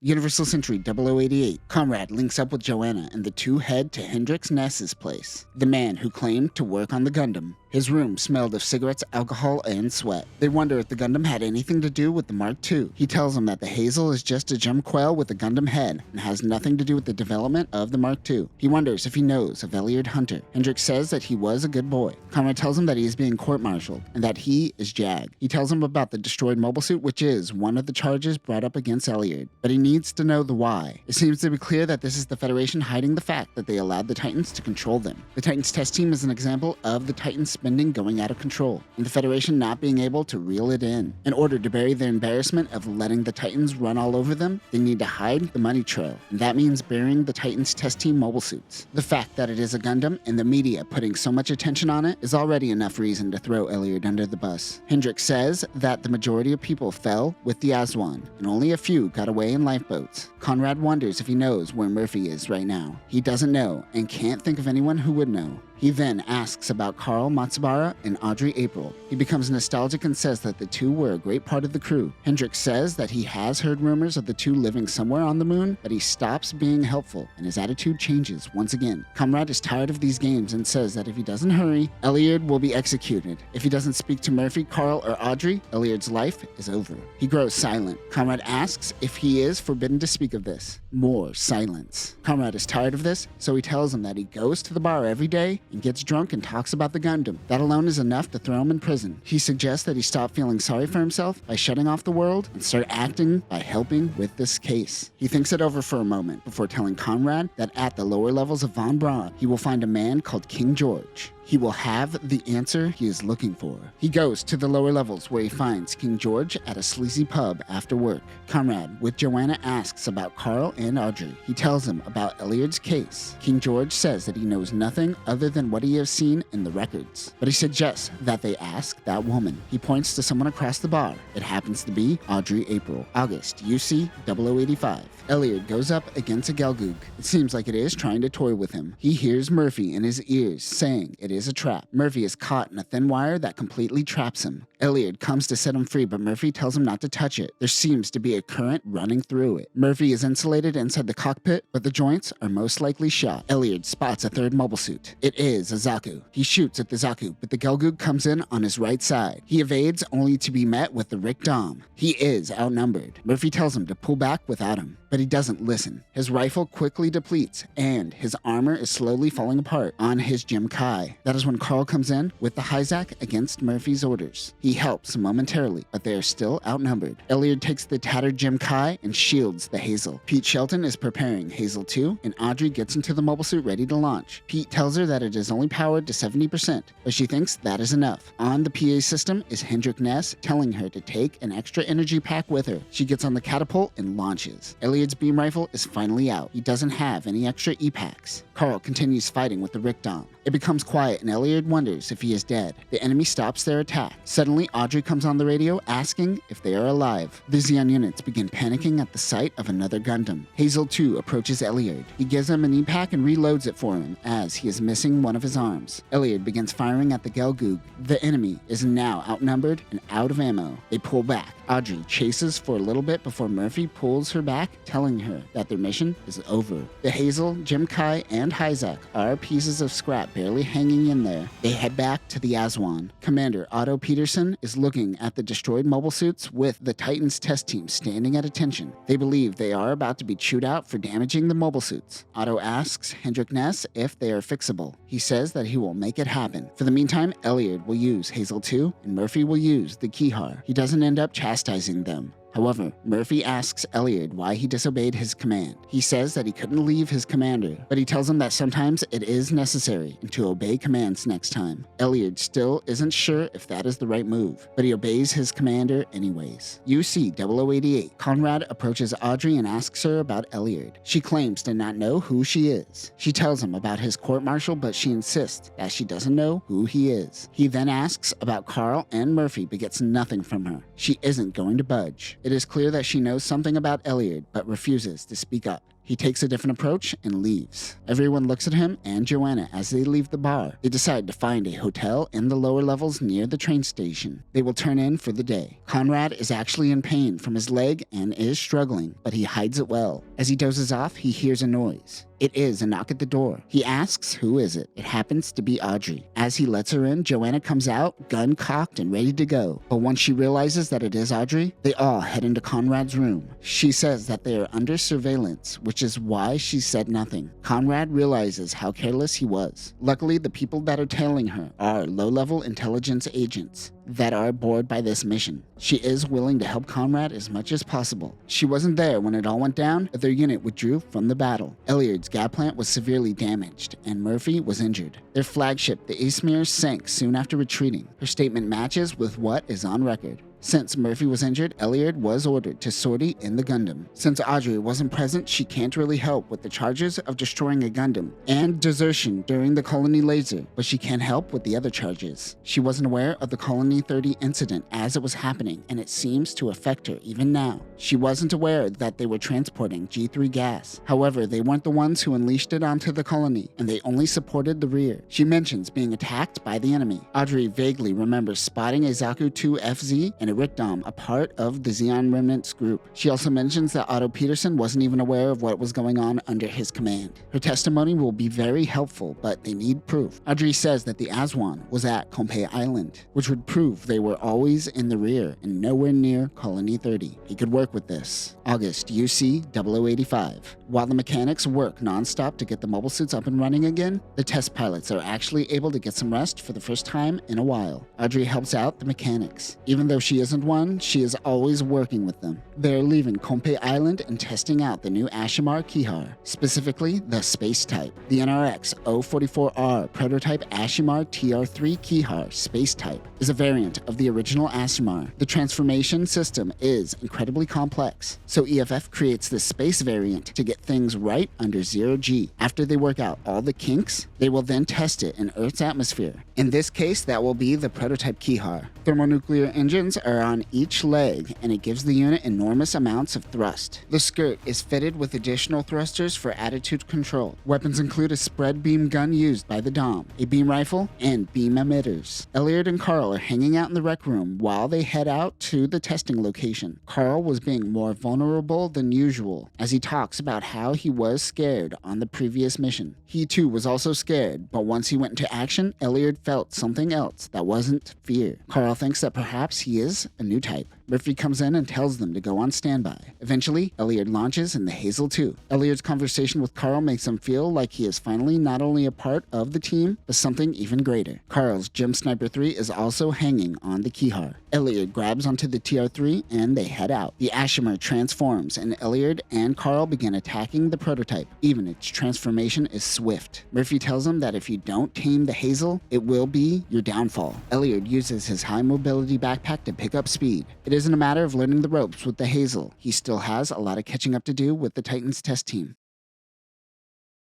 Universal Century 0088. Comrade links up with Joanna, and the two head to Hendrik Ness's place, the man who claimed to work on the Gundam. His room smelled of cigarettes, alcohol, and sweat. They wonder if the Gundam had anything to do with the Mark II. He tells them that the Hazel is just a gem quail with a Gundam head and has nothing to do with the development of the Mark II. He wonders if he knows of Elliot Hunter. Hendrik says that he was a good boy. Conrad tells him that he is being court-martialed and that he is Jag. He tells him about the destroyed mobile suit, which is one of the charges brought up against Elliot, but he needs to know the why. It seems to be clear that this is the Federation hiding the fact that they allowed the Titans to control them. The Titans test team is an example of the Titans spending going out of control, and the Federation not being able to reel it in. In order to bury their embarrassment of letting the Titans run all over them, they need to hide the money trail, and that means burying the Titans test team mobile suits. The fact that it is a Gundam and the media putting so much attention on it is already enough reason to throw Elliot under the bus. Hendrik says that the majority of people fell with the Aswan, and only a few got away in lifeboats. Conrad wonders if he knows where Murphy is right now. He doesn't know, and can't think of anyone who would know. He then asks about Carl Matsubara and Audrey April. He becomes nostalgic and says that the two were a great part of the crew. Hendrik says that he has heard rumors of the two living somewhere on the moon, but he stops being helpful and his attitude changes once again. Comrade is tired of these games and says that if he doesn't hurry, Elliot will be executed. If he doesn't speak to Murphy, Carl, or Audrey, Elliot's life is over. He grows silent. Comrade asks if he is forbidden to speak of this. More silence. Comrade is tired of this, so he tells him that he goes to the bar every day and gets drunk and talks about the Gundam. That alone is enough to throw him in prison. He suggests that he stop feeling sorry for himself by shutting off the world and start acting by helping with this case. He thinks it over for a moment before telling Conrad that at the lower levels of Von Braun, he will find a man called King George. He will have the answer he is looking for. He goes to the lower levels where he finds King George at a sleazy pub after work. Conrad, with Joanna, asks about Carl and Audrey. He tells him about Elliot's case. King George says that he knows nothing other than what he has seen in the records, but he suggests that they ask that woman. He points to someone across the bar. It happens to be Audrey April. August, UC 0085. Elliot goes up against a Gelgoog. It seems like it is trying to toy with him. He hears Murphy in his ears saying it is a trap. Murphy is caught in a thin wire that completely traps him. Elliot comes to set him free, but Murphy tells him not to touch it. There seems to be a current running through it. Murphy is insulated inside the cockpit, but the joints are most likely shot. Elliot spots a third mobile suit. It is a Zaku. He shoots at the Zaku, but the Gelgoog comes in on his right side. He evades only to be met with the Rick Dom. He is outnumbered. Murphy tells him to pull back without him, but he doesn't listen. His rifle quickly depletes, and his armor is slowly falling apart on his Jim Kai. That is when Carl comes in with the Hyzak against Murphy's orders. He helps momentarily, but they are still outnumbered. Elliot takes the tattered Jim Kai and shields the Hazel. Pete Shelton is preparing Hazel 2, and Audrey gets into the mobile suit ready to launch. Pete tells her that it is only powered to 70%, but she thinks that is enough. On the PA system is Hendrik Ness telling her to take an extra energy pack with her. She gets on the catapult and launches. Elliot's beam rifle is finally out. He doesn't have any extra E-packs. Carl continues fighting with the Rick Dom. It becomes quiet and Elliot wonders if he is dead. The enemy stops their attack. Suddenly, Audrey comes on the radio asking if they are alive. The Xeon units begin panicking at the sight of another Gundam. Hazel 2 approaches Elliot. He gives him an E-pack and reloads it for him as he is missing one of his arms. Elliot begins firing at the Gelgoog. The enemy is now outnumbered and out of ammo. They pull back. Audrey chases for a little bit before Murphy pulls her back, telling her that their mission is over. The Hazel, Jim Kai, and Hyzak are pieces of scrap barely hanging in there. They head back to the Aswan. Commander Otto Peterson is looking at the destroyed mobile suits with the Titans test team standing at attention. They believe they are about to be chewed out for damaging the mobile suits. Otto asks Hendrik Ness if they are fixable. He says that he will make it happen. For the meantime, Elliot will use Hazel 2 and Murphy will use the Kihar. He doesn't end up chastising them. However, Murphy asks Elliot why he disobeyed his command. He says that he couldn't leave his commander, but he tells him that sometimes it is necessary and to obey commands next time. Elliot still isn't sure if that is the right move, but he obeys his commander anyways. UC 0088. Conrad approaches Audrey and asks her about Elliot. She claims to not know who she is. She tells him about his court-martial, but she insists that she doesn't know who he is. He then asks about Carl and Murphy, but gets nothing from her. She isn't going to budge. It is clear that she knows something about Elliot, but refuses to speak up. He takes a different approach and leaves. Everyone looks at him and Joanna as they leave the bar. They decide to find a hotel in the lower levels near the train station. They will turn in for the day. Conrad is actually in pain from his leg and is struggling, but he hides it well. As he dozes off, he hears a noise. It is a knock at the door. He asks who is it. It happens to be Audrey. As he lets her in, Joanna comes out, gun cocked and ready to go. But once she realizes that it is Audrey, they all head into Conrad's room. She says that they are under surveillance, which is why she said nothing. Conrad realizes how careless he was. Luckily, the people that are tailing her are low-level intelligence agents that are bored by this mission. She is willing to help Conrad as much as possible. She wasn't there when it all went down, but their unit withdrew from the battle. Elliot's gas plant was severely damaged, and Murphy was injured. Their flagship, the Aesmere, sank soon after retreating. Her statement matches with what is on record. Since Murphy was injured, Elliot was ordered to sortie in the Gundam. Since Audrey wasn't present, she can't really help with the charges of destroying a Gundam and desertion during the Colony laser, but she can help with the other charges. She wasn't aware of the Colony 30 incident as it was happening, and it seems to affect her even now. She wasn't aware that they were transporting G3 gas. However, they weren't the ones who unleashed it onto the Colony, and they only supported the rear. She mentions being attacked by the enemy. Audrey vaguely remembers spotting a Zaku 2FZ and a Rickdom, a part of the Zeon Remnants group. She also mentions that Otto Peterson wasn't even aware of what was going on under his command. Her testimony will be very helpful, but they need proof. Audrey says that the Aswan was at Compay Island, which would prove they were always in the rear and nowhere near Colony 30. He could work with this. August, UC 0085. While the mechanics work non-stop to get the mobile suits up and running again, the test pilots are actually able to get some rest for the first time in a while. Audrey helps out the mechanics. Even though she isn't one, she is always working with them. They're leaving Compay Island and testing out the new Ashimar Kihar, specifically the space type. The NRX 044R prototype Ashimar TR3 Kihar space type is a variant of the original Ashimar. The transformation system is incredibly complex, so EFF creates this space variant to get things right under 0G. After they work out all the kinks, they will then test it in Earth's atmosphere. In this case, that will be the prototype Kihar. Thermonuclear engines are on each leg, and it gives the unit enormous amounts of thrust. The skirt is fitted with additional thrusters for attitude control. Weapons include a spread beam gun used by the Dom, a beam rifle, and beam emitters. Elliot and Carl are hanging out in the rec room while they head out to the testing location. Carl was being more vulnerable than usual as he talks about how he was scared on the previous mission. He too was also scared, but once he went into action, Elliot felt something else that wasn't fear. Carl thinks that perhaps he is a new type. Murphy comes in and tells them to go on standby. Eventually, Elliot launches in the Hazel 2. Elliot's conversation with Carl makes him feel like he is finally not only a part of the team, but something even greater. Carl's Gem Sniper 3 is also hanging on the Kihar. Elliot grabs onto the TR3 and they head out. The Ashimar transforms and Elliot and Carl begin attacking the prototype. Even its transformation is swift. Murphy tells him that if you don't tame the Hazel, it will be your downfall. Elliot uses his high mobility backpack to pick up speed. It isn't a matter of learning the ropes with the Hazel. He still has a lot of catching up to do with the Titans test team.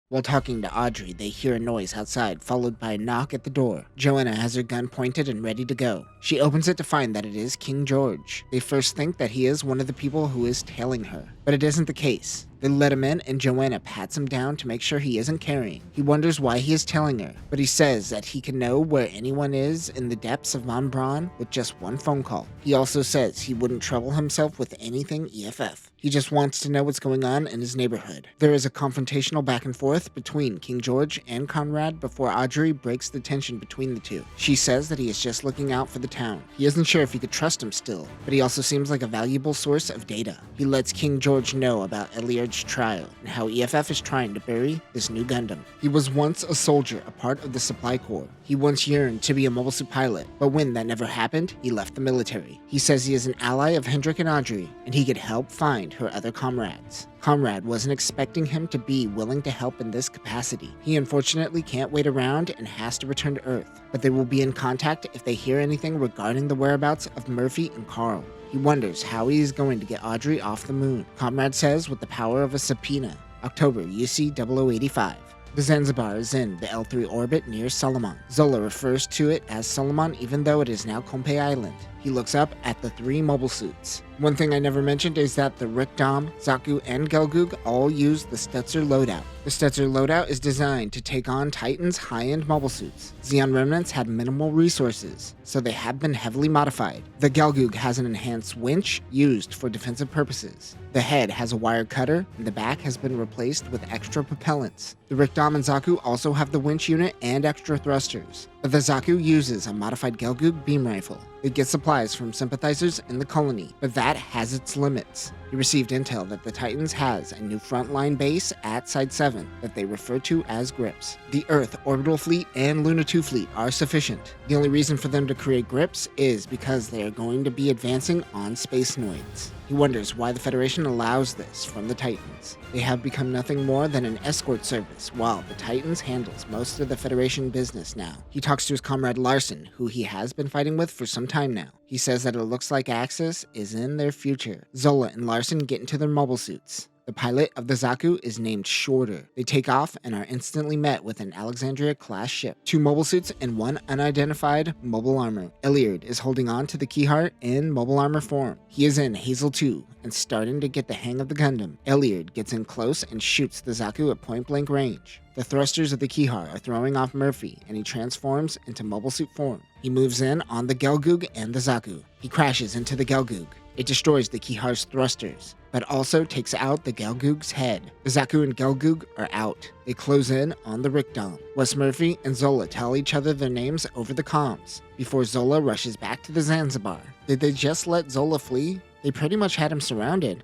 While talking to Audrey, they hear a noise outside, followed by a knock at the door. Joanna has her gun pointed and ready to go. She opens it to find that it is King George. They first think that he is one of the people who is tailing her, but it isn't the case. They let him in and Joanna pats him down to make sure he isn't carrying. He wonders why he is telling her, but he says that he can know where anyone is in the depths of Von Braun with just one phone call. He also says he wouldn't trouble himself with anything EFF. He just wants to know what's going on in his neighborhood. There is a confrontational back and forth between King George and Conrad before Audrey breaks the tension between the two. She says that he is just looking out for the town. He isn't sure if he could trust him still, but he also seems like a valuable source of data. He lets King George know about Elliot's trial and how EFF is trying to bury this new Gundam. He was once a soldier, a part of the Supply Corps. He once yearned to be a mobile suit pilot, but when that never happened, he left the military. He says he is an ally of Hendrik and Audrey, and he could help find her other comrades. Conrad wasn't expecting him to be willing to help in this capacity. He unfortunately can't wait around and has to return to Earth, but they will be in contact if they hear anything regarding the whereabouts of Murphy and Carl. He wonders how he is going to get Audrey off the moon. Conrad says with the power of a subpoena. October, UC 0085. The Zanzibar is in the L3 orbit near Solomon. Zola refers to it as Solomon even though it is now Compay Island. He looks up at the three mobile suits. One thing I never mentioned is that the Rickdom, Zaku, and Gelgoog all use the Stetzer loadout. The Stetzer loadout is designed to take on Titan's high-end mobile suits. Zeon Remnants had minimal resources, so they have been heavily modified. The Gelgoog has an enhanced winch used for defensive purposes. The head has a wire cutter, and the back has been replaced with extra propellants. The Rickdom and Zaku also have the winch unit and extra thrusters, but the Zaku uses a modified Gelgoog beam rifle. It gets supplies from sympathizers in the colony, but that has its limits. He received intel that the Titans has a new frontline base at Side 7 that they refer to as Grips. The Earth Orbital Fleet and Luna 2 Fleet are sufficient. The only reason for them to create Grips is because they are going to be advancing on space noids. He wonders why the Federation allows this from the Titans. They have become nothing more than an escort service, while the Titans handles most of the Federation business now. He talks to his comrade Larson, who he has been fighting with for some time now. He says that it looks like Axis is in their future. Zola and Larson get into their mobile suits. The pilot of the Zaku is named Shorter. They take off and are instantly met with an Alexandria-class ship, 2 mobile suits, and 1 unidentified mobile armor. Elliard is holding on to the Keyheart in mobile armor form. He is in Hazel 2 and starting to get the hang of the Gundam. Elliard gets in close and shoots the Zaku at point-blank range. The thrusters of the Keyheart are throwing off Murphy, and he transforms into mobile suit form. He moves in on the Gelgoog and the Zaku. He crashes into the Gelgoog. It destroys the Keyheart's thrusters, but also takes out the Gelgoog's head. The Zaku and Gelgoog are out. They close in on the Rickdom. Wes Murphy and Zola tell each other their names over the comms, before Zola rushes back to the Zanzibar. Did they just let Zola flee? They pretty much had him surrounded.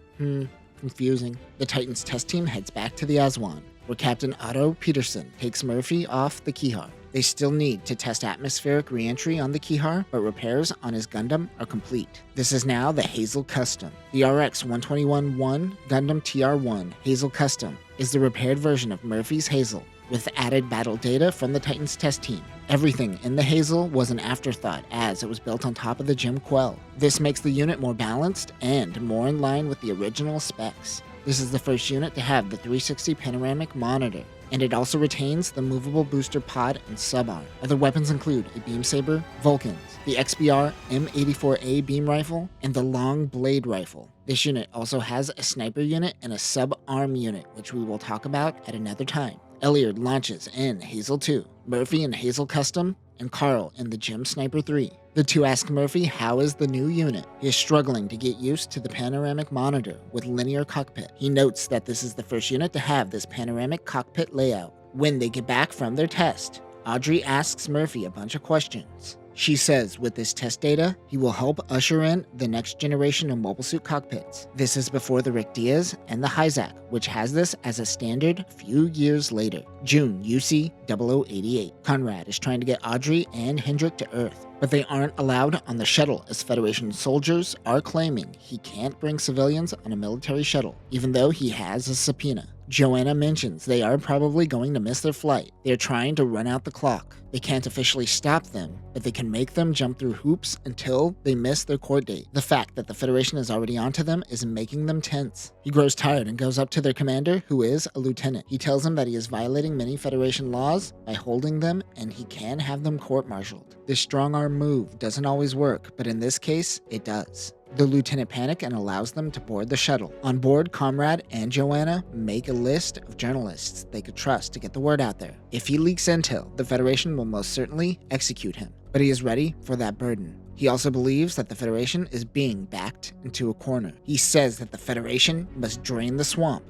Confusing. The Titans test team heads back to the Aswan, where Captain Otto Peterson takes Murphy off the Keyheart. They still need to test atmospheric re-entry on the Keyheart, but repairs on his Gundam are complete. This is now the Hazel Custom. The RX-121-1 Gundam TR-1 Hazel Custom is the repaired version of Murphy's Hazel, with added battle data from the Titans test team. Everything in the Hazel was an afterthought, as it was built on top of the Jim Quell. This makes the unit more balanced and more in line with the original specs. This is the first unit to have the 360 panoramic monitor, and it also retains the movable booster pod and sub-arm. Other weapons include a beam saber, Vulcans, the XBR M84A beam rifle, and the long blade rifle. This unit also has a sniper unit and a sub-arm unit, which we will talk about at another time. Elliard launches in Hazel 2, Murphy in Hazel Custom, and Carl in the Gem Sniper 3. The two ask Murphy how is the new unit. He is struggling to get used to the panoramic monitor with linear cockpit. He notes that this is the first unit to have this panoramic cockpit layout. When they get back from their test, Audrey asks Murphy a bunch of questions. She says with this test data, he will help usher in the next generation of mobile suit cockpits. This is before the Rick Diaz and the Hyzak, which has this as a standard few years later. June UC 0088. Conrad is trying to get Audrey and Hendrik to Earth, but they aren't allowed on the shuttle as Federation soldiers are claiming he can't bring civilians on a military shuttle, even though he has a subpoena. Joanna mentions they are probably going to miss their flight. They are trying to run out the clock. They can't officially stop them, but they can make them jump through hoops until they miss their court date. The fact that the Federation is already onto them is making them tense. He grows tired and goes up to their commander, who is a lieutenant. He tells him that he is violating many Federation laws by holding them, and he can have them court-martialed. This strong-arm move doesn't always work, but in this case, it does. The lieutenant panics and allows them to board the shuttle. On board, Comrade and Joanna make a list of journalists they could trust to get the word out there. If he leaks intel, the Federation will most certainly execute him, but he is ready for that burden. He also believes that the Federation is being backed into a corner. He says that the Federation must drain the swamp.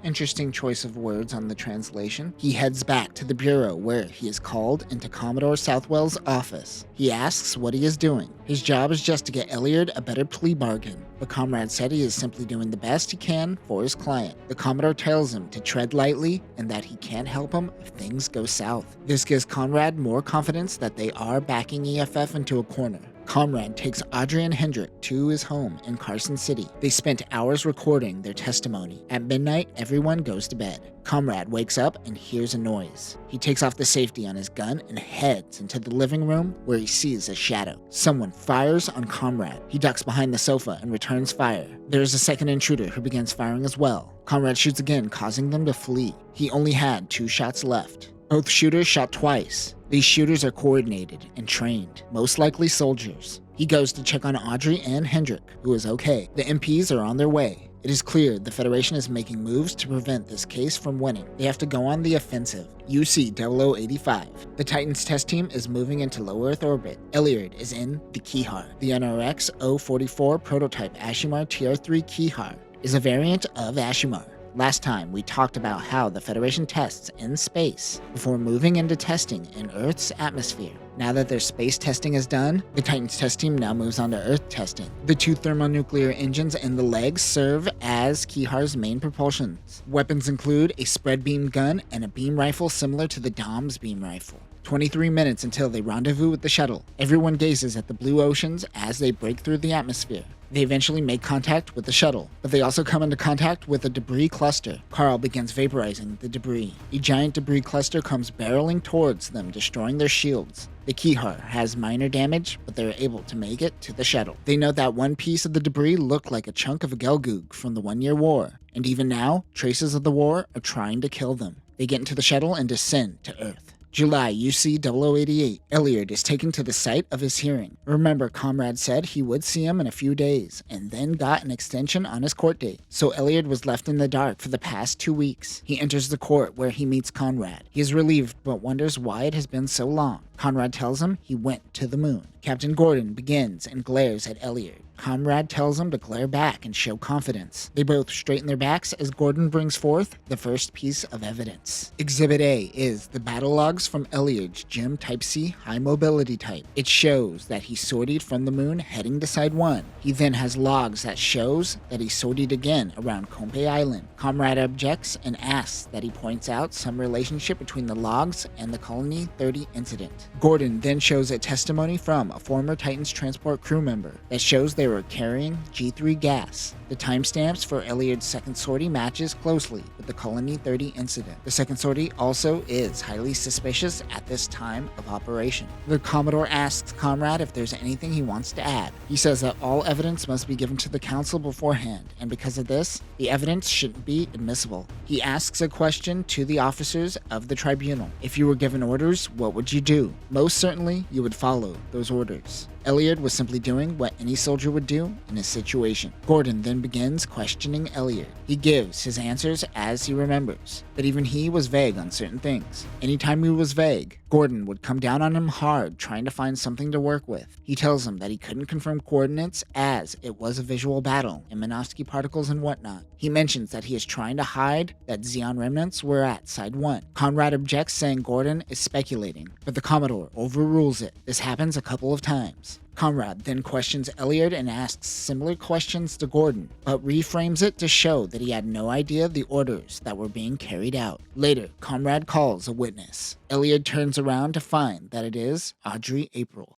Interesting choice of words on the translation. He heads back to the bureau where he is called into Commodore Southwell's office. He asks what he is doing. His job is just to get Elliard a better plea bargain, but Comrade said he is simply doing the best he can for his client. The Commodore tells him to tread lightly and that he can't help him if things go south. This gives Conrad more confidence that they are backing EFF into a corner. Comrade takes Audrey and Hendrik to his home in Carson City. They spent hours recording their testimony. At midnight, everyone goes to bed. Comrade wakes up and hears a noise. He takes off the safety on his gun and heads into the living room where he sees a shadow. Someone fires on Comrade. He ducks behind the sofa and returns fire. There is a second intruder who begins firing as well. Comrade shoots again, causing them to flee. He only had 2 shots left. Both shooters shot twice. These shooters are coordinated and trained, most likely soldiers. He goes to check on Audrey and Hendrik, who is okay. The MPs are on their way. It is clear the Federation is making moves to prevent this case from winning. They have to go on the offensive. UC 0085. The Titans test team is moving into low Earth orbit. Elliard is in the Keyheart. The NRX 044 prototype Ashimar TR3 Keyheart is a variant of Ashimar. Last time, we talked about how the Federation tests in space before moving into testing in Earth's atmosphere. Now that their space testing is done, the Titans test team now moves on to Earth testing. The 2 thermonuclear engines in the legs serve as Keyheart's main propulsions. Weapons include a spread beam gun and a beam rifle similar to the Dom's beam rifle. 23 minutes until they rendezvous with the shuttle. Everyone gazes at the blue oceans as they break through the atmosphere. They eventually make contact with the shuttle, but they also come into contact with a debris cluster. Carl begins vaporizing the debris. A giant debris cluster comes barreling towards them, destroying their shields. The Kihar has minor damage, but they're able to make it to the shuttle. They note that one piece of the debris looked like a chunk of a Gelgoog from the 1 Year War, and even now, traces of the war are trying to kill them. They get into the shuttle and descend to Earth. July UC 0088. Elliot is taken to the site of his hearing. Remember, Comrade said he would see him in a few days, and then got an extension on his court date. So Elliot was left in the dark for the past 2 weeks. He enters the court where he meets Conrad. He is relieved, but wonders why it has been so long. Conrad tells him he went to the moon. Captain Gordon begins and glares at Elliot. Conrad tells him to glare back and show confidence. They both straighten their backs as Gordon brings forth the first piece of evidence. Exhibit A is the battle logs from Elliot's Gym Type C high mobility type. It shows that he sortied from the moon heading to Side 1. He then has logs that shows that he sortied again around Compe Island. Comrade objects and asks that he points out some relationship between the logs and the Colony 30 incident. Gordon then shows a testimony from a former Titans transport crew member that shows they were carrying G3 gas. The timestamps for Elliot's second sortie matches closely with the Colony 30 incident. The second sortie also is highly suspicious at this time of operation. The Commodore asks Comrade if there's anything he wants to add. He says that all evidence must be given to the council beforehand, and because of this, the evidence shouldn't be admissible. He asks a question to the officers of the tribunal. If you were given orders, what would you do? Most certainly, you would follow those orders. Elliot was simply doing what any soldier would do in a situation. Gordon then begins questioning Elliot. He gives his answers as he remembers, but even he was vague on certain things. Anytime he was vague, Gordon would come down on him hard, trying to find something to work with. He tells him that he couldn't confirm coordinates as it was a visual battle and Minovsky particles and whatnot. He mentions that he is trying to hide that Xeon remnants were at Side 1. Conrad objects, saying Gordon is speculating, but the Commodore overrules it. This happens a couple of times. Conrad then questions Elliot and asks similar questions to Gordon, but reframes it to show that he had no idea the orders that were being carried out. Later, Conrad calls a witness. Elliot turns around to find that it is Audrey April.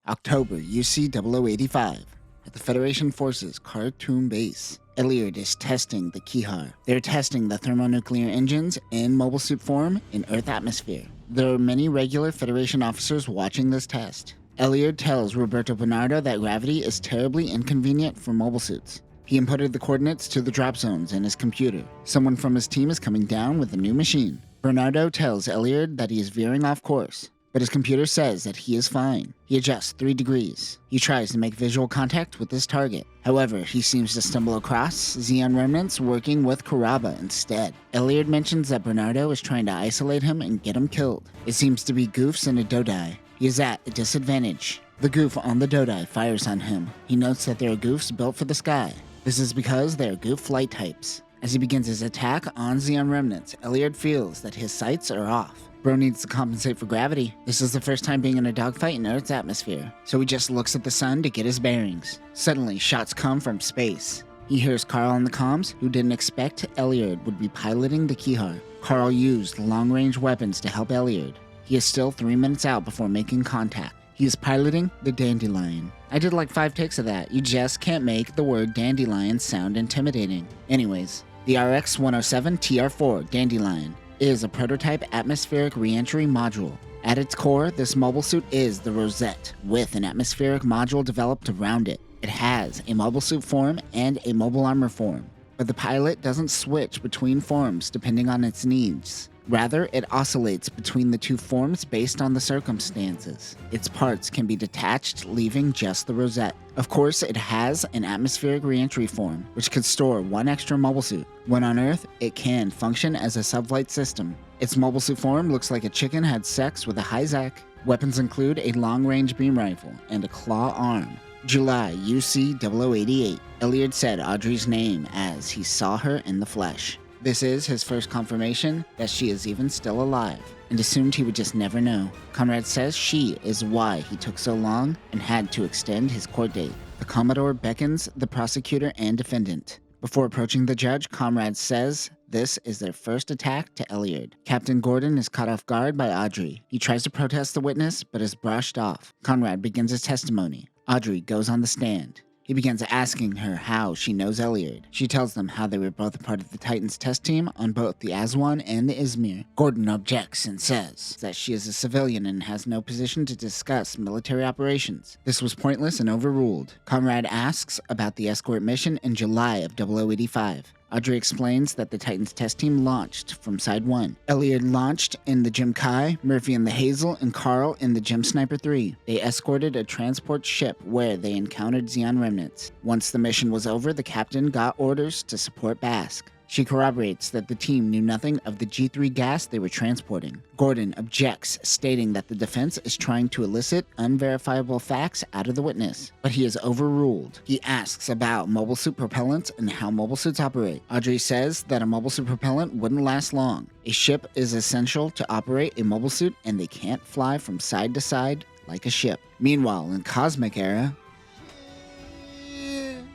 October UC 0085. At the Federation Forces Khartoum base, Elliot is testing the Kihar. They're testing the thermonuclear engines in mobile suit form in Earth atmosphere. There are many regular Federation officers watching this test. Elliot tells Roberto Bernardo that gravity is terribly inconvenient for mobile suits. He inputted the coordinates to the drop zones in his computer. Someone from his team is coming down with a new machine. Bernardo tells Elliot that he is veering off course, but his computer says that he is fine. He adjusts 3 degrees. He tries to make visual contact with his target. However, he seems to stumble across Xeon remnants working with Karaba instead. Elliot mentions that Bernardo is trying to isolate him and get him killed. It seems to be Goofs and a Dodai. He is at a disadvantage. The Goof on the Dodai fires on him. He notes that there are Goofs built for the sky. This is because they are Goof flight types. As he begins his attack on Xeon remnants, Elliot feels that his sights are off. Bro needs to compensate for gravity. This is the first time being in a dogfight in Earth's atmosphere, so he just looks at the sun to get his bearings. Suddenly, shots come from space. He hears Carl on the comms, who didn't expect Elliot would be piloting the Kihar. Carl used long-range weapons to help Elliot. He is still 3 minutes out before making contact. He is piloting the Dandelion. I did like 5 takes of that. You just can't make the word Dandelion sound intimidating. Anyways, the RX-107 TR-4 Dandelion is a prototype atmospheric reentry module. At its core, this mobile suit is the Rosette, with an atmospheric module developed around it. It has a mobile suit form and a mobile armor form, but the pilot doesn't switch between forms depending on its needs. Rather, it oscillates between the 2 forms based on the circumstances. Its parts can be detached, leaving just the Rosette. Of course, it has an atmospheric reentry form, which could store 1 extra mobile suit. When on Earth, it can function as a subflight system. Its mobile suit form looks like a chicken had sex with a Hyzak. Weapons include a long-range beam rifle and a claw arm. July UC 0088. Elliot said Audrey's name as he saw her in the flesh. This is his first confirmation that she is even still alive, and assumed he would just never know. Conrad says she is why he took so long and had to extend his court date. The Commodore beckons the prosecutor and defendant. Before approaching the judge, Conrad says this is their first attack to Elliot. Captain Gordon is caught off guard by Audrey. He tries to protest the witness, but is brushed off. Conrad begins his testimony. Audrey goes on the stand. He begins asking her how she knows Elliard. She tells them how they were both a part of the Titans test team on both the Aswan and the Izmir. Gordon objects and says that she is a civilian and has no position to discuss military operations. This was pointless and overruled. Conrad asks about the escort mission in July of 0085. Audrey explains that the Titans test team launched from Side 1. Elliard launched in the Jim Kai, Murphy in the Hazel, and Carl in the Jim Sniper 3. They escorted a transport ship where they encountered Xeon remnants. Once the mission was over, the captain got orders to support Basque. She corroborates that the team knew nothing of the G3 gas they were transporting. Gordon objects, stating that the defense is trying to elicit unverifiable facts out of the witness, but he is overruled. He asks about mobile suit propellants and how mobile suits operate. Audrey says that a mobile suit propellant wouldn't last long. A ship is essential to operate a mobile suit, and they can't fly from side to side like a ship. Meanwhile, in Cosmic Era,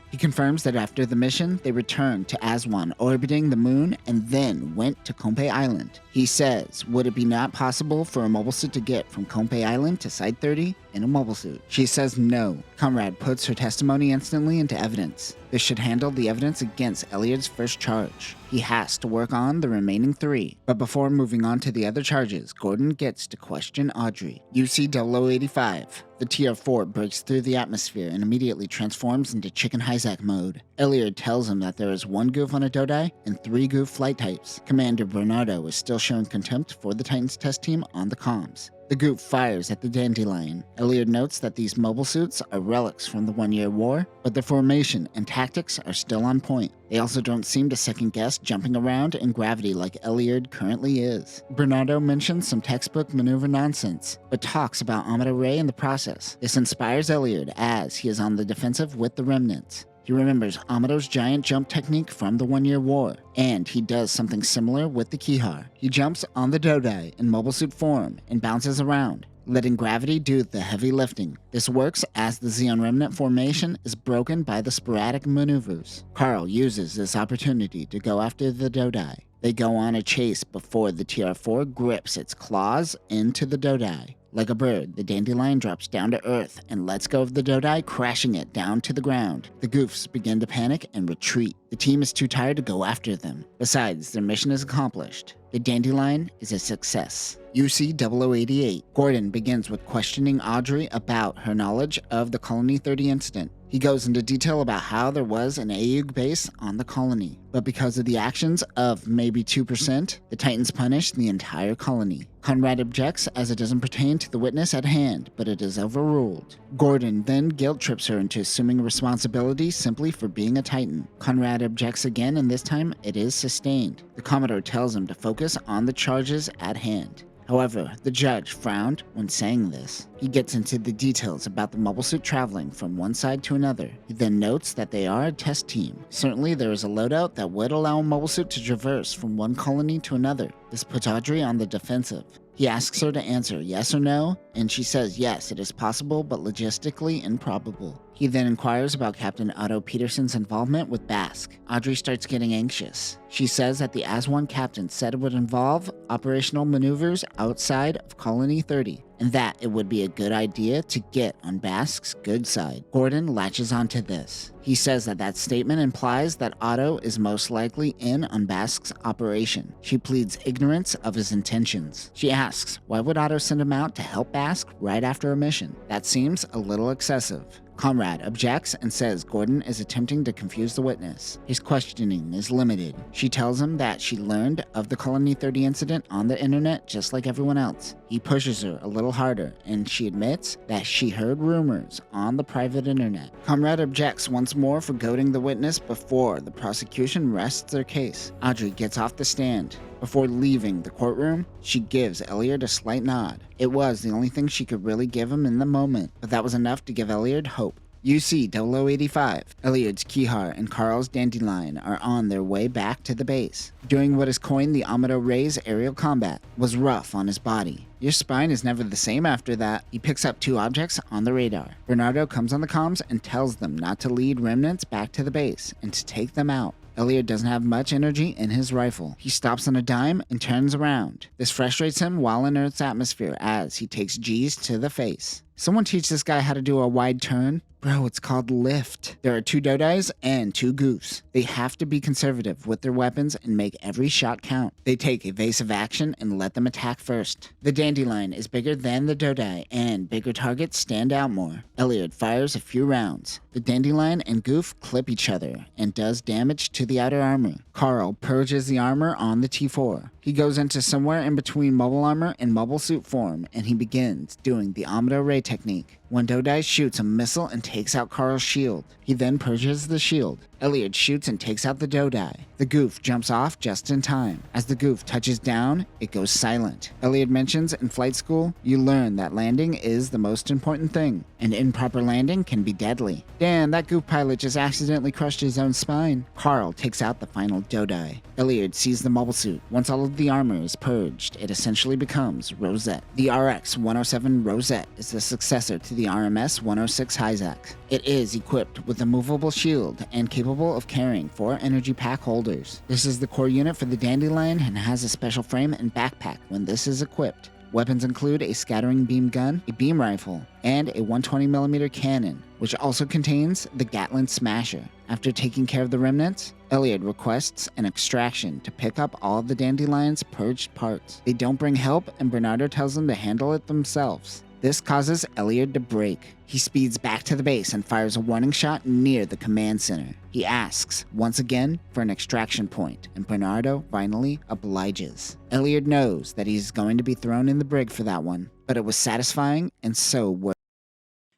he confirms that after the mission, they returned to Aswan, orbiting the moon, and then went to Compe Island. He says, would it be not possible for a mobile suit to get from Compe Island to Site 30 in a mobile suit? She says no. Conrad puts her testimony instantly into evidence. This should handle the evidence against Elliard's first charge. He has to work on the remaining 3. But before moving on to the other charges, Gordon gets to question Audrey. UC 0085. The TR-4 breaks through the atmosphere and immediately transforms into Chicken Hyzak mode. Elliard tells him that there is 1 goof on a Dodai and 3 goof flight types. Commander Bernardo is still showing contempt for the Titans test team on the comms. The goof fires at the Dandelion. Elliard notes that these mobile suits are relics from the 1-year war, but their formation and tactics are still on point. They also don't seem to second-guess jumping around in gravity like Elliard currently is. Bernardo mentions some textbook maneuver nonsense, but talks about Amado Ray in the process. This inspires Elliard as he is on the defensive with the remnants. He remembers Amado's giant jump technique from the 1-year war, and he does something similar with the Kihar. He jumps on the Dodai in mobile suit form and bounces around, letting gravity do the heavy lifting. This works as the Xeon Remnant formation is broken by the sporadic maneuvers. Carl uses this opportunity to go after the Dodai. They go on a chase before the TR-4 grips its claws into the Dodai. Like a bird, the Dandelion drops down to earth and lets go of the Dodai, crashing it down to the ground. The goofs begin to panic and retreat. The team is too tired to go after them. Besides, their mission is accomplished. The Dandelion is a success. UC 0088. Gordon begins with questioning Audrey about her knowledge of the Colony 30 incident. He goes into detail about how there was an AUG base on the colony, but because of the actions of maybe 2%, the Titans punished the entire colony. Conrad objects as it doesn't pertain to the witness at hand, but it is overruled. Gordon then guilt trips her into assuming responsibility simply for being a Titan. Conrad objects again, and this time it is sustained. The Commodore tells him to focus on the charges at hand. However, the judge frowned when saying this. He gets into the details about the mobile suit traveling from one side to another. He then notes that they are a test team. Certainly there is a loadout that would allow a mobile suit to traverse from one colony to another. This puts Audrey on the defensive. He asks her to answer yes or no, and she says yes, it is possible, but logistically improbable. He then inquires about Captain Otto Peterson's involvement with Basque. Audrey starts getting anxious. She says that the Aswan captain said it would involve operational maneuvers outside of Colony 30, and that it would be a good idea to get on Basque's good side. Gordon latches onto this. He says that that statement implies that Otto is most likely in on Basque's operation. She pleads ignorance of his intentions. She asks, why would Otto send him out to help Basque right after a mission? That seems a little excessive. Conrad objects and says Gordon is attempting to confuse the witness. His questioning is limited. She tells him that she learned of the Colony 30 incident on the internet just like everyone else. He pushes her a little harder, and she admits that she heard rumors on the private internet. Conrad objects once more for goading the witness before the prosecution rests their case. Audrey gets off the stand. Before leaving the courtroom, she gives Elliard a slight nod. It was the only thing she could really give him in the moment, but that was enough to give Elliard hope. UC 0085. Elliard's Kihar and Carl's Dandelion are on their way back to the base. Doing what is coined the Amado Ray's aerial combat was rough on his body. Your spine is never the same after that. He picks up 2 objects on the radar. Bernardo comes on the comms and tells them not to lead remnants back to the base and to take them out. Elliard doesn't have much energy in his rifle. He stops on a dime and turns around. This frustrates him while in Earth's atmosphere as he takes G's to the face. Someone teach this guy how to do a wide turn? Bro, it's called lift. There are 2 Dodais and 2 Goofs. They have to be conservative with their weapons and make every shot count. They take evasive action and let them attack first. The Dandelion is bigger than the Dodai, and bigger targets stand out more. Elliot fires a few rounds. The Dandelion and Goof clip each other and does damage to the outer armor. Carl purges the armor on the T4. He goes into somewhere in between mobile armor and mobile suit form, and he begins doing the Amida Ray technique. One Dodai shoots a missile and takes out Carl's shield. He then purges the shield. Elliot shoots and takes out the Dodai. The Goof jumps off just in time. As the Goof touches down, it goes silent. Elliot mentions in flight school, you learn that landing is the most important thing, and improper landing can be deadly. Damn, that Goof pilot just accidentally crushed his own spine. Carl takes out the final Dodai. Elliot sees the mobile suit. Once all of the armor is purged, it essentially becomes Rosette. The RX-107 Rosette is the successor to the RMS-106 Hyzac. It is equipped with a movable shield and capable of carrying 4 energy pack holders. This is the core unit for the Dandelion and has a special frame and backpack when this is equipped. Weapons include a scattering beam gun, a beam rifle, and a 120mm cannon, which also contains the Gatling Smasher. After taking care of the remnants, Elliot requests an extraction to pick up all of the Dandelion's purged parts. They don't bring help, and Bernardo tells them to handle it themselves. This causes Elliot to break. He speeds back to the base and fires a warning shot near the command center. He asks, once again, for an extraction point, and Bernardo finally obliges. Elliot knows that he's going to be thrown in the brig for that one, but it was satisfying, and so was.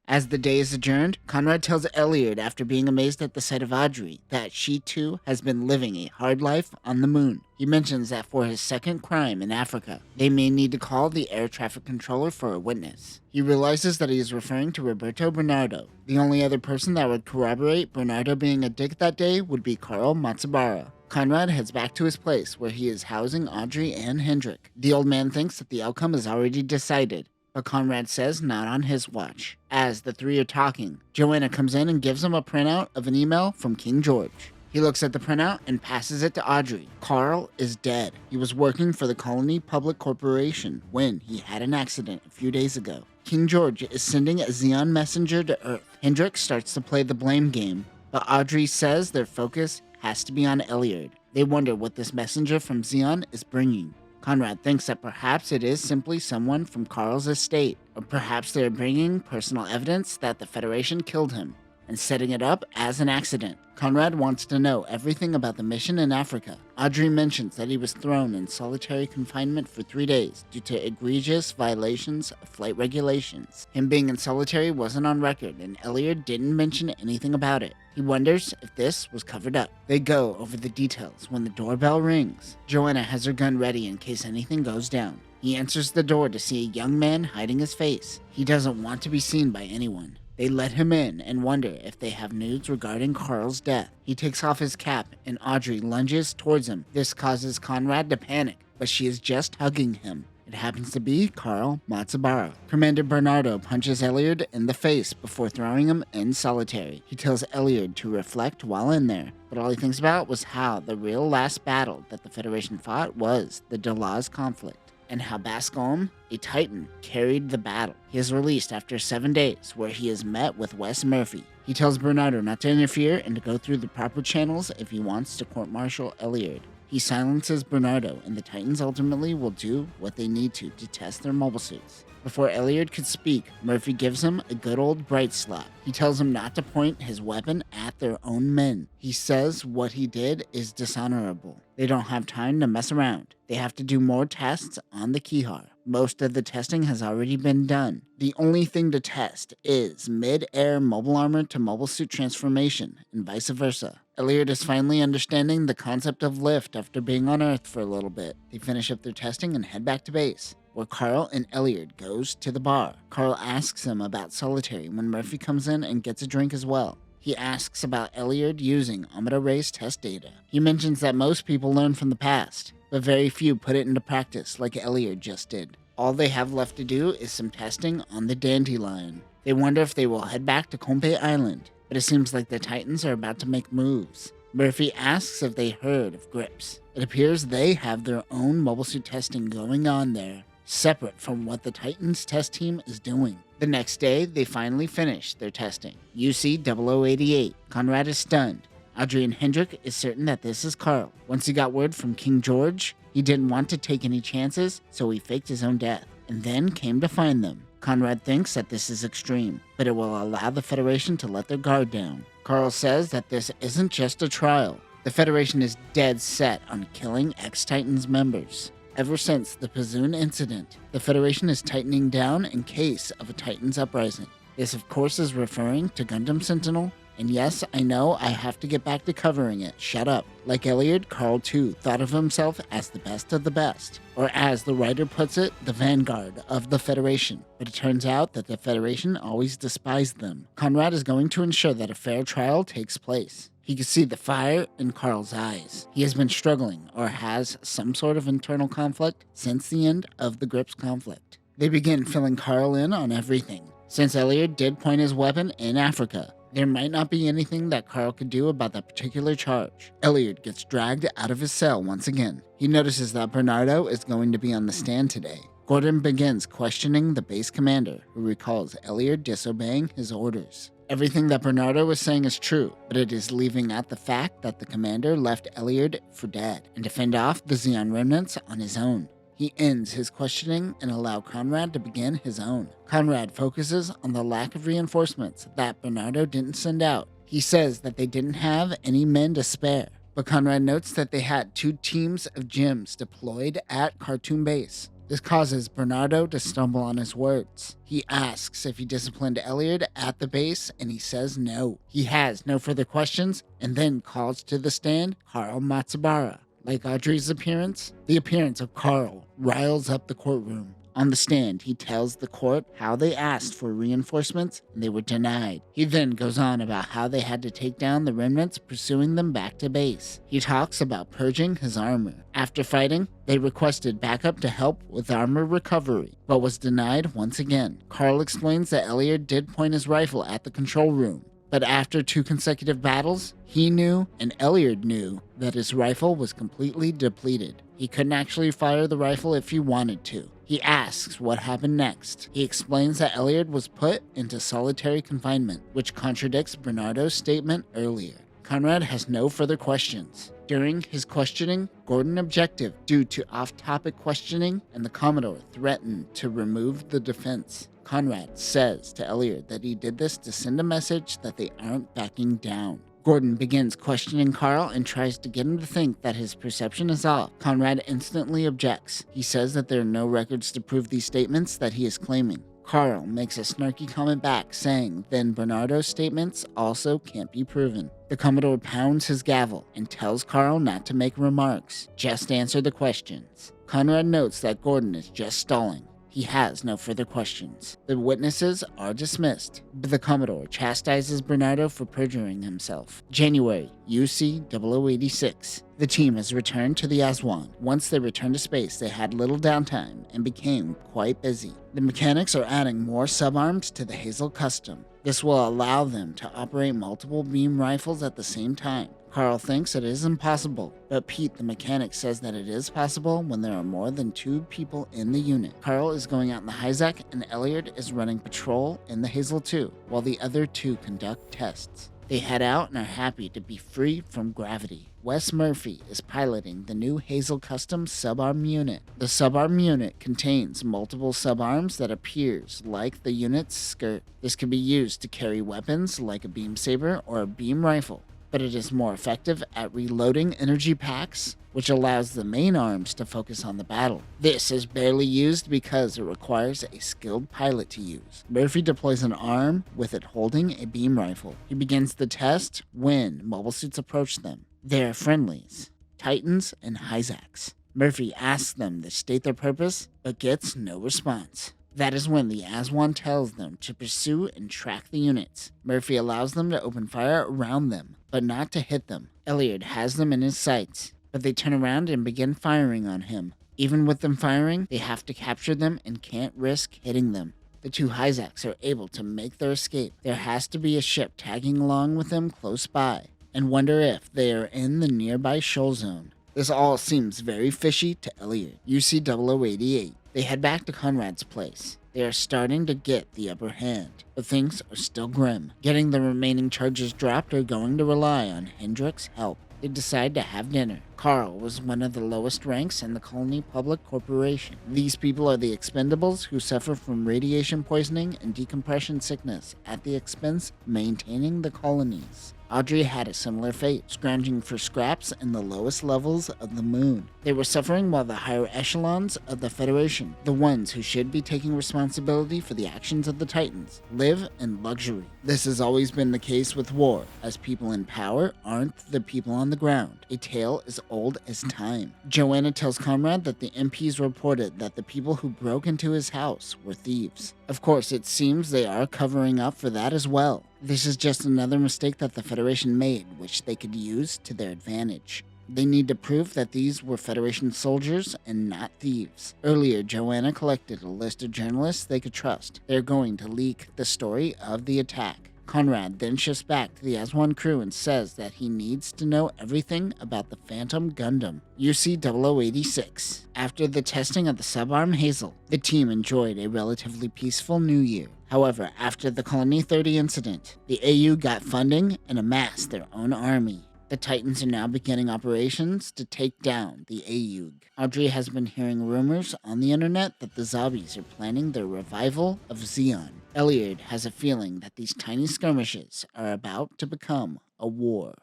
As the day is adjourned, Conrad tells Elliot, after being amazed at the sight of Audrey, that she too has been living a hard life on the moon. He mentions that for his second crime in Africa, they may need to call the air traffic controller for a witness. He realizes that he is referring to Roberto Bernardo. The only other person that would corroborate Bernardo being a dick that day would be Carl Matsubara. Conrad heads back to his place where he is housing Audrey and Hendrik. The old man thinks that the outcome is already decided, but Conrad says not on his watch. As the three are talking, Joanna comes in and gives him a printout of an email from King George. He looks at the printout and passes it to Audrey. Carl is dead. He was working for the Colony Public Corporation when he had an accident a few days ago. King George is sending a Xeon messenger to Earth. Hendrik starts to play the blame game, but Audrey says their focus has to be on Elliot. They wonder what this messenger from Xeon is bringing. Conrad thinks that perhaps it is simply someone from Carl's estate, or perhaps they are bringing personal evidence that the Federation killed him and setting it up as an accident. Conrad wants to know everything about the mission in Africa. Audrey mentions that he was thrown in solitary confinement for 3 days due to egregious violations of flight regulations. Him being in solitary wasn't on record, and Elliot didn't mention anything about it. He wonders if this was covered up. They go over the details when the doorbell rings. Joanna has her gun ready in case anything goes down. He answers the door to see a young man hiding his face. He doesn't want to be seen by anyone. They let him in and wonder if they have news regarding Carl's death. He takes off his cap and Audrey lunges towards him. This causes Conrad to panic, but she is just hugging him. It happens to be Carl Matsubara. Commander Bernardo punches Elliot in the face before throwing him in solitary. He tells Elliot to reflect while in there, but all he thinks about was how the real last battle that the Federation fought was the Delaz conflict, and how Bascom, a Titan, carried the battle. He is released after 7 days, where he is met with Wes Murphy. He tells Bernardo not to interfere and to go through the proper channels if he wants to court-martial Elliot. He silences Bernardo, and the Titans ultimately will do what they need to test their mobile suits. Before Elliot could speak, Murphy gives him a good old bright slap. He tells him not to point his weapon at their own men. He says what he did is dishonorable. They don't have time to mess around. They have to do more tests on the Kihar. Most of the testing has already been done. The only thing to test is mid-air mobile armor to mobile suit transformation, and vice versa. Elliot is finally understanding the concept of lift after being on Earth for a little bit. They finish up their testing and head back to base, where Carl and Elliot goes to the bar. Carl asks him about solitary when Murphy comes in and gets a drink as well. He asks about Elliot using Amida Ray's test data. He mentions that most people learn from the past, but very few put it into practice like Elliot just did. All they have left to do is some testing on the Dandelion. They wonder if they will head back to Compe Island, but it seems like the Titans are about to make moves. Murphy asks if they heard of Grips. It appears they have their own mobile suit testing going on there, separate from what the Titans test team is doing. The next day, they finally finish their testing. UC-0088. Conrad is stunned. Audrey and Hendrik is certain that this is Carl. Once he got word from King George, he didn't want to take any chances, so he faked his own death, and then came to find them. Conrad thinks that this is extreme, but it will allow the Federation to let their guard down. Carl says that this isn't just a trial. The Federation is dead set on killing ex-Titans members. Ever since the Pazoon incident, the Federation is tightening down in case of a Titans uprising. This, of course, is referring to Gundam Sentinel. And yes, I know I have to get back to covering it. Shut up. Like Elliot, Carl too thought of himself as the best of the best. Or as the writer puts it, the vanguard of the Federation. But it turns out that the Federation always despised them. Conrad is going to ensure that a fair trial takes place. He can see the fire in Carl's eyes. He has been struggling, or has some sort of internal conflict, since the end of the Grips conflict. They begin filling Carl in on everything. Since Elliot did point his weapon in Africa, there might not be anything that Carl could do about that particular charge. Elliot gets dragged out of his cell once again. He notices that Bernardo is going to be on the stand today. Gordon begins questioning the base commander, who recalls Elliot disobeying his orders. Everything that Bernardo is saying is true, but it is leaving out the fact that the commander left Elliot for dead and to fend off the Zeon remnants on his own. He ends his questioning and allows Conrad to begin his own. Conrad focuses on the lack of reinforcements that Bernardo didn't send out. He says that they didn't have any men to spare, but Conrad notes that they had 2 teams of GIMs deployed at Khartoum base. This causes Bernardo to stumble on his words. He asks if he disciplined Elliot at the base, and he says no. He has no further questions, and then calls to the stand Carl Matsubara. Like Audrey's appearance, the appearance of Carl riles up the courtroom. On the stand, he tells the court how they asked for reinforcements and they were denied. He then goes on about how they had to take down the remnants, pursuing them back to base. He talks about purging his armor. After fighting, they requested backup to help with armor recovery, but was denied once again. Carl explains that Elliot did point his rifle at the control room. But after 2 consecutive battles, he knew, and Elliot knew, that his rifle was completely depleted. He couldn't actually fire the rifle if he wanted to. He asks what happened next. He explains that Elliot was put into solitary confinement, which contradicts Bernardo's statement earlier. Conrad has no further questions. During his questioning, Gordon objected due to off-topic questioning, and the Commodore threatened to remove the defense. Conrad says to Elliot that he did this to send a message that they aren't backing down. Gordon begins questioning Carl and tries to get him to think that his perception is off. Conrad instantly objects. He says that there are no records to prove these statements that he is claiming. Carl makes a snarky comment back, saying then Bernardo's statements also can't be proven. The Commodore pounds his gavel and tells Carl not to make remarks, just answer the questions. Conrad notes that Gordon is just stalling. He has no further questions. The witnesses are dismissed, but the Commodore chastises Bernardo for perjuring himself. January, UC-0086. The team has returned to the Aswan. Once they returned to space, they had little downtime and became quite busy. The mechanics are adding more subarms to the Hazel Custom. This will allow them to operate multiple beam rifles at the same time. Carl thinks it is impossible, but Pete the mechanic says that it is possible when there are more than 2 people in the unit. Carl is going out in the Hyzak and Elliot is running patrol in the Hazel 2, while the other 2 conduct tests. They head out and are happy to be free from gravity. Wes Murphy is piloting the new Hazel Custom subarm unit. The subarm unit contains multiple subarms that appears like the unit's skirt. This can be used to carry weapons like a beam saber or a beam rifle, but it is more effective at reloading energy packs, which allows the main arms to focus on the battle. This is barely used because it requires a skilled pilot to use. Murphy deploys an arm with it holding a beam rifle. He begins the test when mobile suits approach them. They are friendlies, Titans and Hyzaks. Murphy asks them to state their purpose, but gets no response. That is when the Aswan tells them to pursue and track the units. Murphy allows them to open fire around them, but not to hit them. Elliot has them in his sights, but they turn around and begin firing on him. Even with them firing, they have to capture them and can't risk hitting them. The 2 Hyzaks are able to make their escape. There has to be a ship tagging along with them close by, and wonder if they are in the nearby shoal zone. This all seems very fishy to Elliot. UC-0088. They head back to Conrad's place. They are starting to get the upper hand, but things are still grim. Getting the remaining charges dropped are going to rely on Hendrick's help. They decide to have dinner. Carl was one of the lowest ranks in the Colony Public Corporation. These people are the expendables who suffer from radiation poisoning and decompression sickness at the expense of maintaining the colonies. Audrey had a similar fate, scrounging for scraps in the lowest levels of the moon. They were suffering while the higher echelons of the Federation, the ones who should be taking responsibility for the actions of the Titans, live in luxury. This has always been the case with war, as people in power aren't the people on the ground. A tale as old as time. Joanna tells Conrad that the MPs reported that the people who broke into his house were thieves. Of course, it seems they are covering up for that as well. This is just another mistake that the Federation made, which they could use to their advantage. They need to prove that these were Federation soldiers and not thieves. Earlier, Joanna collected a list of journalists they could trust. They're going to leak the story of the attack. Conrad then shifts back to the Aswan crew and says that he needs to know everything about the Phantom Gundam, UC 0086. After the testing of the subarm Hazel, the team enjoyed a relatively peaceful New Year. However, after the Colony 30 incident, the AU got funding and amassed their own army. The Titans are now beginning operations to take down the AUG. Audrey has been hearing rumors on the internet that the zombies are planning their revival of Zeon. Elliot has a feeling that these tiny skirmishes are about to become a war.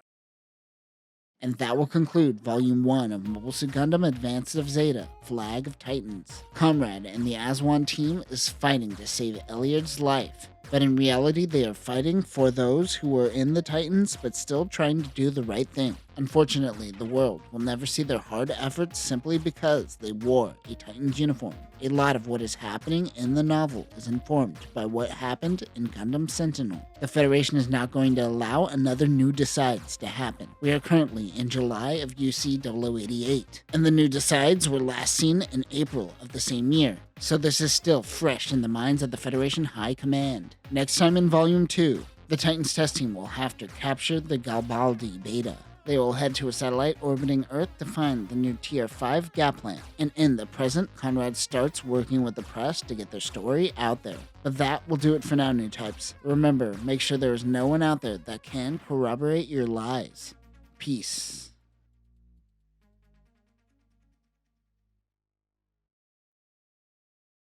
And that will conclude Volume 1 of Mobile Suit Gundam Advanced of Zeta, Flag of Titans. Conrad and the Aswan team is fighting to save Elyard's life, but in reality they are fighting for those who are in the Titans but still trying to do the right thing. Unfortunately, the world will never see their hard efforts simply because they wore a Titan's uniform. A lot of what is happening in the novel is informed by what happened in Gundam Sentinel. The Federation is not going to allow another new Decides to happen. We are currently in July of UC 0088, and the new Decides were last seen in April of the same year. So this is still fresh in the minds of the Federation High Command. Next time in Volume 2, the Titans test team will have to capture the Garibaldi Beta. They will head to a satellite orbiting Earth to find the new Tier 5 Gap plant. And in the present, Conrad starts working with the press to get their story out there. But that will do it for now, new types. Remember, make sure there is no one out there that can corroborate your lies. Peace.